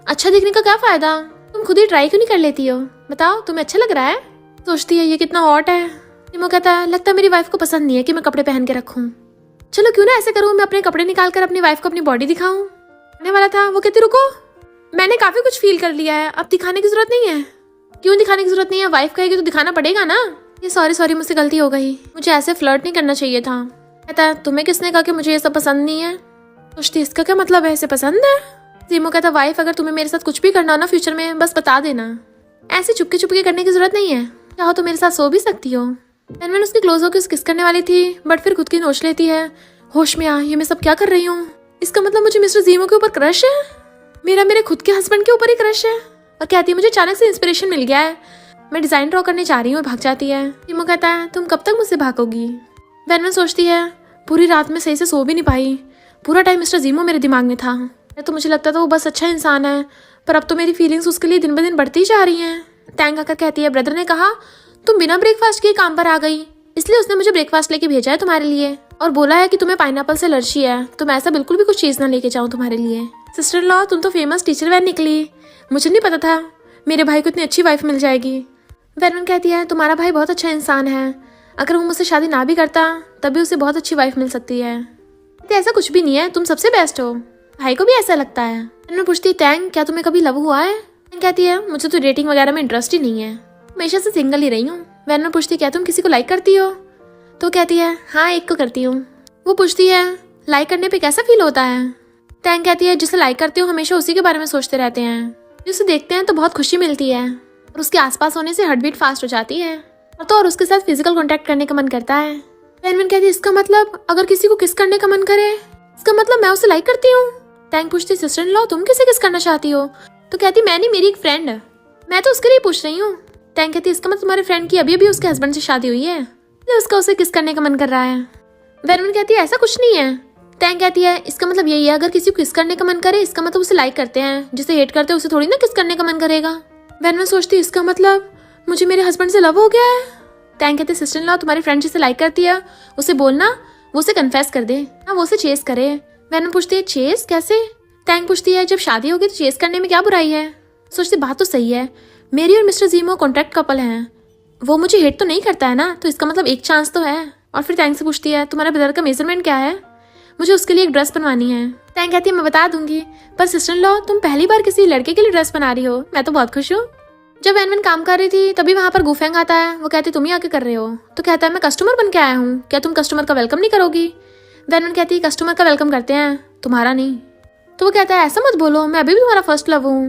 अच्छा दिखने का क्या फायदा, तुम खुद ही ट्राई क्यों नहीं कर लेती हो, बताओ तुम्हें अच्छा लग रहा है। सोचती है ये कितना हॉट है। जीमो कहता है लगता है मेरी वाइफ को पसंद नहीं है कि मैं कपड़े पहन के रखूं, चलो क्यों ना ऐसे करूं, मैं अपने कपड़े निकाल कर अपनी वाइफ को अपनी बॉडी दिखाऊं। कहने वाला था, वो कहती रुको मैंने काफी कुछ फील कर लिया है, अब दिखाने की जरूरत नहीं है। क्यों दिखाने की जरूरत नहीं है, वाइफ कहेगी तो दिखाना पड़ेगा ना। ये सॉरी मुझसे गलती हो गई, मुझे ऐसे फ्लर्ट नहीं करना चाहिए था। कहता है तुम्हें किसने कहा कि मुझे ये सब पसंद नहीं है। सोचती इसका क्या मतलब है, इसे पसंद है। जीमो कहता वाइफ अगर तुम्हें मेरे साथ कुछ भी करना हो ना फ्यूचर में बस बता देना, ऐसे चुपके चुपके करने की जरूरत नहीं है, चाहो तो मेरे साथ सो भी सकती हो। वैनवन उसके क्लोज होकर किस करने वाली थी बट फिर खुद की नोच लेती है, होश में आ ये मैं सब क्या कर रही हूँ, इसका मतलब मुझे मिस्टर जीमो के ऊपर क्रश है, मेरे खुद के हस्बैंड के ऊपर ही क्रश है। और कहती है मुझे अचानक से इंस्पिरेशन मिल गया है, मैं डिजाइन ड्रॉ करने जा रही हूँ और भाग जाती है। जीमो कहता है तुम कब तक मुझसे भागोगी। वैनवन सोचती है पूरी रात में सही से सो भी नहीं पाई, पूरा टाइम मिस्टर जीमो मेरे दिमाग में था, तो मुझे लगता था वो बस अच्छा इंसान है पर अब तो मेरी फीलिंग्स उसके लिए दिन ब दिन बढ़ती जा रही हैं। टैंग आकर कहती है ब्रदर ने कहा तुम बिना ब्रेकफास्ट के काम पर आ गई, इसलिए उसने मुझे ब्रेकफास्ट लेके भेजा है तुम्हारे लिए और बोला है कि तुम्हें पाइनएप्पल से एलर्जी है तो मैं ऐसा बिल्कुल भी कुछ चीज ना लेके जाऊँ तुम्हारे लिए। सिस्टर इन लॉ तुम तो फेमस टीचर वैन निकली, मुझे नहीं पता था मेरे भाई को इतनी अच्छी वाइफ मिल जाएगी। वैनवन कहती है तुम्हारा भाई बहुत अच्छा इंसान है, अगर वो मुझसे शादी ना भी करता तब भी उसे बहुत अच्छी वाइफ मिल सकती है। तो ऐसा कुछ भी नहीं है, तुम सबसे बेस्ट हो, भाई को भी ऐसा लगता है। वैनवन पूछती है टैंग क्या तुम्हें कभी लव हुआ है। टैंग कहती है मुझे तो डेटिंग वगैरह में इंटरेस्ट ही नहीं है, हमेशा से सिंगल ही रही हूँ। वैनवन पूछती है क्या तुम किसी को लाइक करती हो, तो कहती है हाँ एक को करती हूँ। वो पूछती है लाइक करने पे कैसा फील होता है। टैंग कहती है जिसे लाइक करते हो हमेशा उसी के बारे में सोचते रहते हैं, उसे देखते हैं तो बहुत खुशी मिलती है और उसके आसपास होने से हार्ट बीट फास्ट हो जाती है और उसके साथ फिजिकल कांटेक्ट करने का मन करता है। वैनवन कहती है इसका मतलब अगर किसी को किस करने का मन करे इसका मतलब मैं उसे लाइक करती हूँ। टैंग पूछती सिस्टर इन लॉ तुम किसे किस करना चाहती हो, तो कहती मैं नहीं मेरी एक फ्रेंड, मैं तो उसके लिए पूछ रही हूँ। टैंग कहती इसका मतलब तुम्हारे फ्रेंड की अभी अभी उसके हस्बैंड से शादी हुई है तो उसका उसे किस करने का मन कर रहा है। वैनवन कहती है ऐसा कुछ नहीं है। टैंग कहती है इसका मतलब यही है अगर किसी को किस करने का मन करे इसका मतलब उसे लाइक करते हैं, जिसे हेट करते हैं उसे थोड़ी ना किस करने का मन करेगा। वैनवन सोचती है इसका मतलब मुझे मेरे हस्बैंड से लव हो गया है। टैंग कहते सिस्टर इन लॉ तुम्हारी फ्रेंड जिसे लाइक करती है उसे बोलना वो उसे कन्फेस कर दे ना, वो उसे चेस करे। वैनवन पूछती है चेस कैसे। टैंग पूछती है जब शादी होगी तो चेस करने में क्या बुराई है। सोचती बात तो सही है, मेरी और मिस्टर जीमो कॉन्ट्रैक्ट कपल हैं, वो मुझे हेट तो नहीं करता है ना, तो इसका मतलब एक चांस तो है। और फिर टैंग से पूछती है तुम्हारे ब्रदर का मेजरमेंट क्या है। मुझे उसके लिए एक ड्रेस बनवानी है। टैंग कहती है मैं बता दूंगी, पर सिस्टर इन लॉ तुम पहली बार किसी लड़के के लिए ड्रेस बना रही हो, मैं तो बहुत खुश हूँ। जब वैन वैन काम कर रही थी तभी वहाँ पर गुफेंग आता है। वो कहती तुम ही आके कर रहे हो। तो कहता है मैं कस्टमर बन के आया हूँ, क्या तुम कस्टमर का वेलकम नहीं करोगी। वैन वैन कहती है कस्टमर का वेलकम करते हैं, तुम्हारा नहीं। तो वो कहता है ऐसा मत बोलो, मैं अभी भी तुम्हारा फर्स्ट लव हूँ,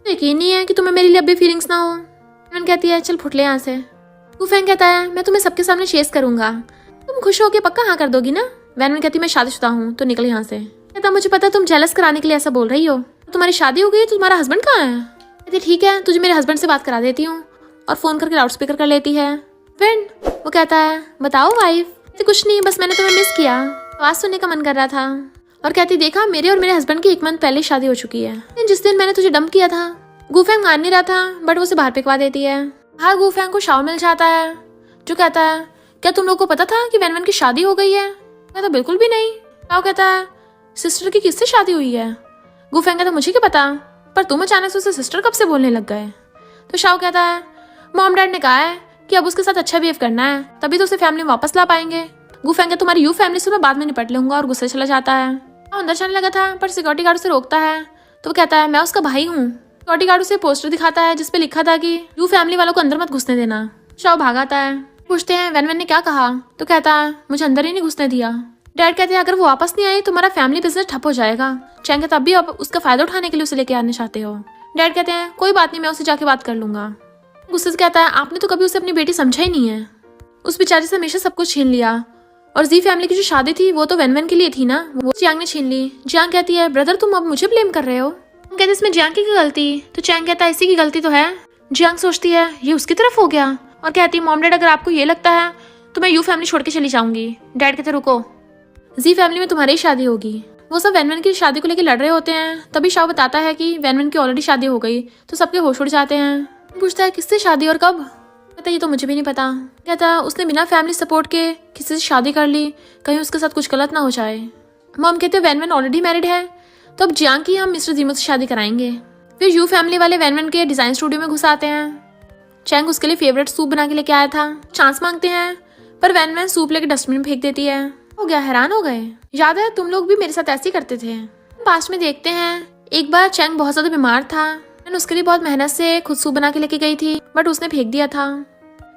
यकीन नहीं है कि तुम्हें मेरे लिए अभी फीलिंग्स ना हो। वैन कहती है चल फुट ले यहाँ से। गुफेंग कहता है मैं तुम्हें सबके सामने चेस करूंगा, तुम खुश होके पक्का हाँ कर दोगी ना। वैन कहती है मैं शादीशुदा हूँ, तो निकल यहाँ से। कहता मुझे पता तुम जेलस कराने के लिए ऐसा बोल रही हो, तुम्हारी शादी हो गई तो तुम्हारा हस्बैंड कहाँ है। कहती ठीक है तुझे मेरे हस्बैंड से बात करा देती हूँ, और फोन करके लाउड स्पीकर कर लेती है। फ्रेंड वो कहता है बताओ वाइफ। कुछ नहीं, बस मैंने तुम्हें मिस किया, आवाज सुनने का मन कर रहा था। और कहती देखा मेरे और मेरे हस्बैंड की 1 मंथ पहले शादी हो चुकी है। जिस दिन मैंने तुझे डंप किया था गुफेंग मान नहीं रहा था, बट वो उसे बाहर फेंकवा देती है। बाहर गुफेंग को शाओ मिल जाता है जो कहता है क्या तुम लोग को पता था कि वैन वैन की शादी हो गई है। कहता बिल्कुल भी नहीं। शाओ कहता है सिस्टर की किससे शादी हुई है। गुफेंग कहता मुझे क्या पता, पर तुम अचानक से उसे सिस्टर कब से बोलने लग गए। तो शाओ कहता है मॉम डैड ने कहा है कि अब उसके साथ अच्छा बिहेव करना है, तभी तो उसे फैमिली में वापस ला पाएंगे। गुफेंग कहता तुम्हारी यू फैमिली से मैं बाद में निपट लूंगा, और गुस्से चला जाता है। अंदर जाने लगा था पर सिक्योरिटी गार्ड उसे रोकता है। तो वो कहता है मैं उसका भाई हूँ। सिक्योरिटी गार्ड उसे पोस्टर दिखाता है जिसपे लिखा था कि यू फैमिली वालों को अंदर मत घुसने देना। शाओ भाग आता है। पूछते हैं वैन वैन ने क्या कहा। तो कहता है मुझे अंदर ही नहीं घुसने दिया। डैड कहते हैं अगर वो वापस नहीं आई तो हमारा फैमिली बिजनेस ठप हो जाएगा। चैंग कहता अभी आप उसका फायदा उठाने के लिए उसे लेके आने चाहते हो। डैड कहते हैं कोई बात नहीं, मैं उससे जाके बात कर लूंगा। गुस्से से कहता है आपने तो कभी उसे अपनी बेटी समझा ही नहीं है, उस बेचारी से हमेशा सब कुछ छीन लिया, और जी फैमिली की जो शादी थी वो तो वैन वैन के लिए थी ना, वो जियांग ने छीन ली। जियांग कहती है ब्रदर तुम अब मुझे ब्लेम कर रहे हो। हम कहते इसमें जियांग की गलती। तो चैंग कहता है इसी की गलती तो है। जियांग सोचती है ये उसकी तरफ हो गया, और कहती है मॉम डैड अगर आपको ये लगता है तो मैं यू फैमिली छोड़ के चली जाऊंगी। डैड कहते रुको, जी फैमिली में तुम्हारी शादी होगी। वो सब वैन वैन की शादी को लेकर लड़ रहे होते हैं, तभी शाओ बताता है कि वैन वैन की ऑलरेडी शादी हो गई। तो सबके होश उड़ जाते हैं। पूछता है किससे शादी और कब। कहता ये तो मुझे भी नहीं पता। कहता उसने बिना फैमिली सपोर्ट के किसी से शादी कर ली, कहीं उसके साथ कुछ गलत ना हो जाए। मॉम कहते वैन वैन ऑलरेडी मैरिड है, तो अब जियांग की हम मिस्टर जीमो से शादी कराएंगे। फिर यू फैमिली वाले वैन वैन के डिजाइन स्टूडियो में घुस आते हैं। चैंग उसके लिए फेवरेट सूप बना के लेके आया था। चांस मांगते हैं पर वैन वैन सूप लेके डस्टबिन में फेंक देती है। हो गया, हैरान हो गए, याद है तुम लोग भी मेरे साथ ऐसे ही करते थे। पास्ट में देखते हैं एक बार चैंग बहुत ज्यादा बीमार था, मैंने उसके लिए बहुत मेहनत से खुद सूप बना के लेके गई थी, बट उसने फेंक दिया था,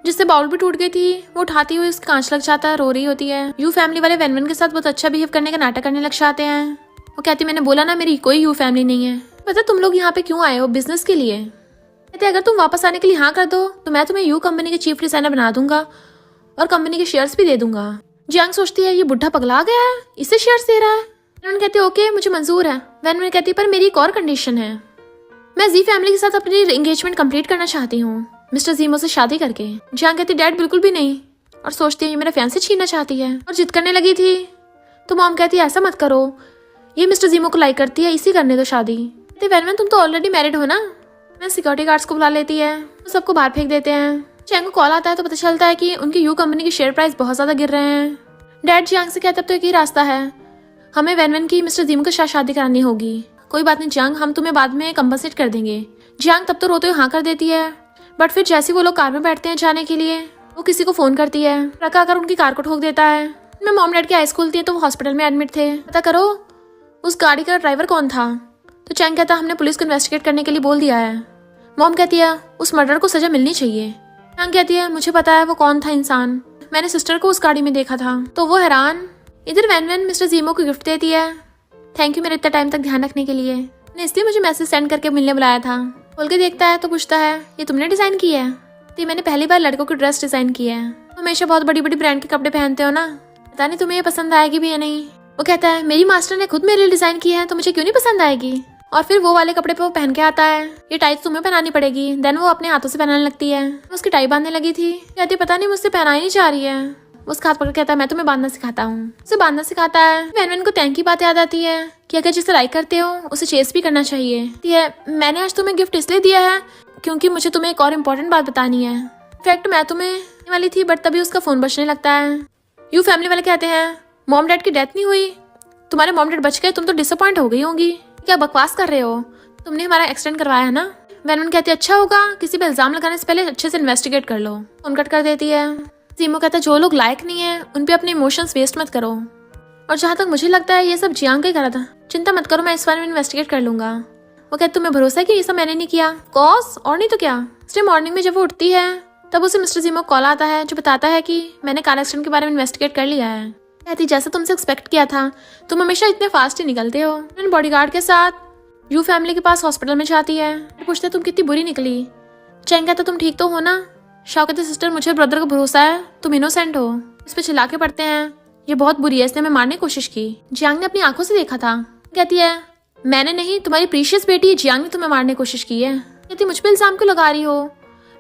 जिससे बाउल भी टूट गई थी। वो उठाती हुई उसका कांच लग जाता है, रो रही होती है। यू फैमिली वाले वैन वैन के साथ बहुत अच्छा बिहेव करने का नाटक करने लग जाते हैं। वो कहती मैंने बोला ना मेरी कोई यू फैमिली नहीं है। पता तुम लोग यहाँ पे क्यों आए हो, बिजनेस के लिए। कहते अगर तुम वापस आने के लिए हाँ कर दो तो मैं तुम्हें यू कंपनी के चीफ डिजाइनर बना दूंगा और कंपनी के शेयर्स भी दे दूंगा। जियांग सोचती है ये बुढ़ा पगला गया है, इसे शेयर्स दे रहा है। वैन कहती है ओके मुझे मंजूर है। वैन कहती है पर मेरी एक और कंडीशन है, मैं जी फैमिली के साथ अपनी एंगेजमेंट कंप्लीट करना चाहती हूँ मिस्टर जीमो से शादी करके। जियांग कहती डैड बिल्कुल भी नहीं, और सोचती है ये मेरा फैंसी छीनना चाहती है, और जिद करने लगी थी। तो मॉम कहती है ऐसा मत करो, ये मिस्टर जीमो को लाइक करती है, इसी करने दो शादी। वैन तुम तो ऑलरेडी मैरिड हो ना। मैं सिक्योरिटी गार्ड्स को बुला लेती है, तो सबको बाहर फेंक देते हैं। चैंग को कॉल आता है तो पता चलता है कि उनकी यू कंपनी की शेयर प्राइस बहुत ज्यादा गिर रहे हैं। डैड जियांग से कहते अब तो एक ही रास्ता है, हमें वैन की मिस्टर जीमो के साथ शादी करानी होगी। कोई बात नहीं जियांग, हम तुम्हें बाद में कंपनसेट कर देंगे। जियांग तब तो रोते हुए हाँ कर देती है, बट फिर जैसे वो लोग कार में बैठते हैं जाने के लिए, वो किसी को फोन करती है। ट्रक आकर उनकी कार को ठोक देता है। मैं मॉम डैड की आइज खुलती है तो वो हॉस्पिटल में एडमिट थे। पता करो उस गाड़ी का ड्राइवर कौन था। तो चैंग कहता हमने पुलिस को इन्वेस्टिगेट करने के लिए बोल दिया है। मॉम कहती है उस मर्डर को सजा मिलनी चाहिए। चैंग कहती है मुझे पता है वो कौन था इंसान, मैंने सिस्टर को उस गाड़ी में देखा था। तो वो हैरान। इधर वैन मिस्टर जीमो को गिफ्ट देती है, थैंक यू मेरे इतना टाइम तक ध्यान रखने के लिए, ने इसलिए मुझे मैसेज सेंड करके मिलने बुलाया था। खोल के देखता है तो पूछता है ये तुमने डिजाइन की है। तो मैंने पहली बार लड़कों की ड्रेस डिजाइन की है, हमेशा बहुत बड़ी बड़ी ब्रांड के कपड़े पहनते हो ना, पता नहीं तुम्हें ये पसंद आएगी भी या नहीं। वो कहता है मेरी मास्टर ने खुद मेरे लिए डिजाइन की है तो मुझे क्यों नहीं पसंद आएगी। और फिर वो वाले कपड़े पे वो पहन के आता है, ये टाई तुम्हें पहनानी पड़ेगी। देन वो अपने हाथों से पहनाने लगती है। उसकी टाई बांधने लगी थी, कहती पता नहीं मुझसे पहनाई नहीं जा रही है। उसका हाथ पकड़ कहता है मैं तुम्हें बांधना सिखाता हूँ। उसे बांधना सिखाता है। वैन को टैंक की बात याद आती है कि अगर जिसे लाइक करते हो उसे चेस भी करना चाहिए। मैंने आज तुम्हें गिफ्ट इसलिए दिया है क्योंकि मुझे तुम्हें एक और इम्पोर्टेंट बात बतानी है। इनफैक्ट मैं तुम्हें देने वाली थी बट तभी उसका फोन बजने लगता है। यू फैमिली वाले कहते हैं मॉम डैड की डेथ नहीं हुई, तुम्हारे मॉम डैड बच गए, तुम तो डिसअपॉइंट हो गई होंगी, क्या बकवास कर रहे हो, तुमने हमारा एक्सटेंड करवाया है ना। वैन कहती है अच्छा होगा किसी पे इल्जाम लगाने से पहले अच्छे से इन्वेस्टिगेट कर लो। फोन कट कर देती है। जीमो कहता है जो लोग लायक नहीं है उन पे अपने इमोशंस वेस्ट मत करो। और जहाँ तक मुझे लगता है ये सब जियांग का ही करा था। चिंता मत करो, मैं इस बारे में इन्वेस्टिगेट कर लूंगा। वो कहती तुम्हें भरोसा है कि ये सब मैंने नहीं किया? कॉस और नहीं तो क्या। इसलिए मॉर्निंग में जब वो उठती है तब उसे मिस्टर ज़ीमो कॉल आता है जो बताता है कि मैंने कार एक्सीडेंट के बारे में इन्वेस्टिगेट कर लिया है। कहती जैसा तुमसे एक्सपेक्ट किया था, तुम हमेशा इतने फास्ट ही निकलते हो। बॉडीगार्ड के साथ यू फैमिली के पास हॉस्पिटल में जाती है। पूछते तुम कितनी बुरी निकली। चैंग कहता तुम ठीक तो हो ना? शाओ कहते सिस्टर मुझे ब्रदर को भरोसा है, तुम इनोसेंट हो। इस पे चिल्ला के पड़ते हैं ये बहुत बुरी है, इसने हमें मारने की कोशिश की। जियांग ने अपनी आंखों से देखा था। कहती है मैंने नहीं, तुम्हारी प्रीशियस बेटी जियांग ने तुम्हें मारने की कोशिश की है। कहती मुझ पे इल्जाम क्यों लगा रही हो?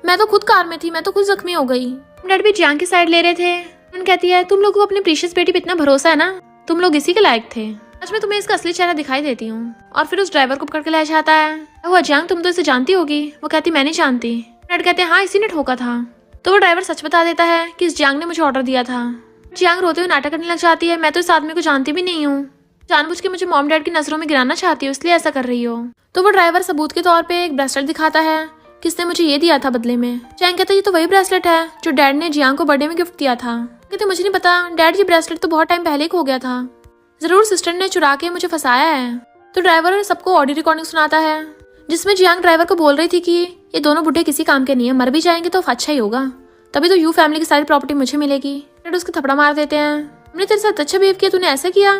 मैं तो खुद कार में थी, मैं तो खुद जख्मी हो गई। डैड भी जियांग की साइड ले रहे थे। कहती है तुम लोगों को अपनी प्रीशियस बेटी पे इतना भरोसा है ना, तुम लोग इसी के लायक थे। आज मैं तुम्हें इसका असली चेहरा दिखाई देती हूँ। और फिर उस ड्राइवर को पकड़ के ले जाता है। वो जियांग तुम तो इसे जानती होगी। वो कहती मैं नहीं जानती। डैड कहते हैं हाँ इसी ने ठोका था। तो वो ड्राइवर सच बता देता है कि इस जियांग ने मुझे ऑर्डर दिया था। जियांग रोते हुए नाटक करने लग जाती है मैं तो इस आदमी को जानती भी नहीं हूँ, जानबूझ के मुझे मॉम डैड की नजरों में गिराना चाहती हो इसलिए ऐसा कर रही हो। तो वो ड्राइवर सबूत के तौर पे एक ब्रेसलेट दिखाता है किसने मुझे ये दिया था बदले में। चैंग कहता है ये तो वही ब्रेसलेट है जो डैड ने जियांग को बर्थडे में गिफ्ट दिया था। कहते मुझे नहीं पता डैड, ये ब्रेसलेट तो बहुत टाइम पहले खो गया था, जरूर सिस्टर ने चुरा के मुझे फंसाया है। तो ड्राइवर सबको ऑडियो रिकॉर्डिंग सुनाता है जिसमें जियांग ड्राइवर को बोल रही थी कि ये दोनों बुढ़े किसी काम के नहीं है, मर भी जाएंगे तो अच्छा ही होगा, तभी तो यू फैमिली की सारी प्रॉपर्टी मुझे मिलेगी। डैड उसके थपड़ा मार देते हैं हमने तेरे साथ अच्छा बिहेव किया, तूने ऐसा किया।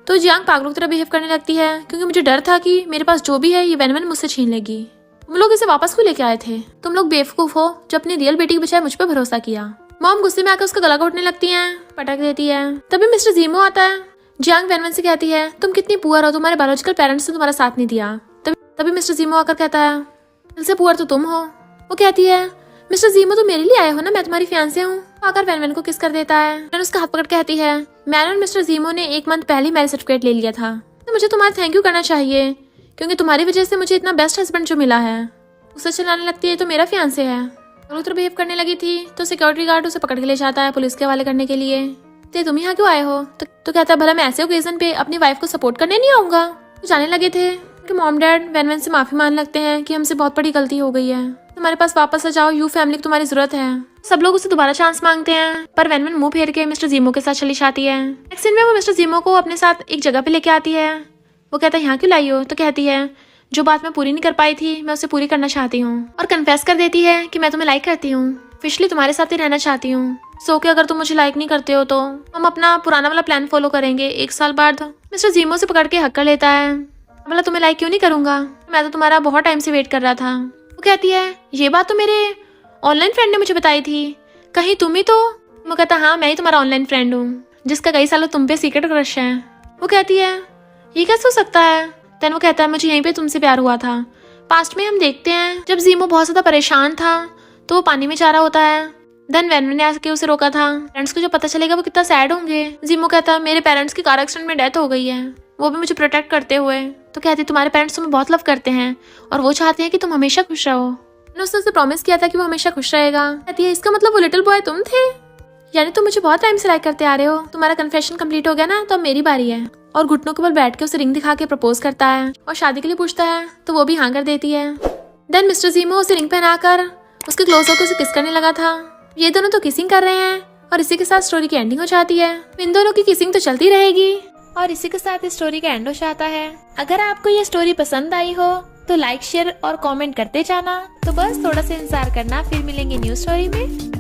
तो जियांग पागलों की तरह बिहेव करने लगती है क्योंकि मुझे डर था कि मेरे पास जो भी है ये वैन मुझसे छीन लेगी। तुम लोग इसे वापस क्यों लेके आए थे? तुम लोग बेवकूफ हो जो अपनी रियल बेटी की बजाय मुझ पर भरोसा किया। मॉम गुस्से में आकर उसका गला घोटने लगती हैं, पटक देती है। तभी मिस्टर ज़ीमो आता है। जियांग वैन से कहती है तुम कितनी पुअर हो, तुम्हारे बायोलॉजिकल पेरेंट्स ने तुम्हारा साथ नहीं दिया। तभी मिस्टर ज़ीमो आकर कहता है दिल से पुअर तो तुम हो। वो कहती है मिस्टर ज़ीमो तुम मेरे लिए आए हो ना, मैं तुम्हारी फियांसे हूँ। आकर वैन को किस कर देता है। वैन उसका हाथ पकड़ कहती है मैंने और मिस्टर ज़ीमो ने 1 मंथ पहले मैरिज सर्टिफिकेट ले लिया था, तो मुझे तुम्हारा थैंक यू करना चाहिए क्योंकि तुम्हारी वजह से मुझे इतना बेस्ट हस्बैंड जो मिला है। उसे चलाने लगती है तो मेरा फियांसे है। और उधर बिहेव करने लगी थी तो सिक्योरिटी गार्ड उसे पकड़ के ले जाता है पुलिस के हवाले करने के लिए। तो तुम यहाँ क्यों आए हो? तो कहता है भला मैं ऐसे ओकेजन पे अपनी वाइफ को सपोर्ट करने नहीं आऊंगा। तो जाने लगे थे कि मॉम डैड वैन से माफी मान लगते हैं कि हमसे बहुत बड़ी गलती हो गई है, तुम्हारे पास वापस आ जाओ, यू फैमिली को तुम्हारी जरूरत है। सब लोग उसे दोबारा चांस मांगते हैं पर वैन मुंह फेर के मिस्टर ज़ीमो के साथ चली जाती है। नेक्स्ट सीन में वो मिस्टर ज़ीमो को अपने साथ एक जगह पे लेके आती है। वो कहता है यहाँ क्यों लाई हो? तो कहती है जो बात मैं पूरी नहीं कर पाई थी मैं उसे पूरी करना चाहती हूँ। और कन्फेस कर देती है कि मैं तुम्हें लाइक करती हूँ, ऑफिशियली तुम्हारे साथ ही रहना चाहती हूँ। सो के अगर तुम मुझे लाइक नहीं करते हो तो हम अपना पुराना वाला प्लान फॉलो करेंगे। 1 साल बाद मिस्टर ज़ीमो से पकड़ के हक कर लेता है। बोला तुम्हें लाइक क्यों नहीं करूंगा, मैं तो तुम्हारा बहुत टाइम से वेट कर रहा था। वो कहती है ये बात तो मेरे ऑनलाइन फ्रेंड ने मुझे बताई थी, कहीं तुम ही तो? वो कहता हाँ मैं ही तुम्हारा ऑनलाइन फ्रेंड हूँ जिसका कई सालों तुम पे सीक्रेट क्रश है। वो कहती है ये कैसे हो सकता है? देन वो कहता है मुझे यहीं पे तुमसे प्यार हुआ था। पास्ट में हम देखते हैं जब ज़ीमो बहुत ज्यादा परेशान था तो वो पानी में जा रहा होता है। देन वैन ने आके उसे रोका था। पेरेंट्स को जो पता चलेगा वो कितना सैड होंगे। ज़ीमो कहता है मेरे पेरेंट्स की कार एक्सीडेंट में डेथ हो गई है, वो भी मुझे प्रोटेक्ट करते हुए। तो कहती तुम्हारे पेरेंट्स तुम्हें बहुत लव करते हैं और वो चाहते हैं कि तुम हमेशा खुश रहो। उसने उसे प्रॉमिस किया था कि वो हमेशा खुश रहेगा। कहती है इसका मतलब वो लिटिल बॉय तुम थे, यानी तुम मुझे बहुत टाइम से लाइक करते आ रहे हो। तुम्हारा कन्फेशन कंप्लीट हो गया ना, तो अब मेरी बारी है। और घुटनों के बल बैठ के उसे रिंग दिखा के प्रपोज करता है और शादी के लिए पूछता है तो वो भी हाँ कर देती है। देन मिस्टर ज़ीमो उसे रिंग पहनाकर उसके क्लोज होकर उसे किस करने लगा था। ये दोनों तो किसिंग कर रहे हैं और इसी के साथ स्टोरी की एंडिंग हो जाती है। इन दोनों की किसिंग तो चलती रहेगी और इसी के साथ इस स्टोरी का एंड हो जाता है। अगर आपको ये स्टोरी पसंद आई हो तो लाइक शेयर और कमेंट करते जाना। तो बस थोड़ा सा इंतजार करना, फिर मिलेंगे न्यू स्टोरी में।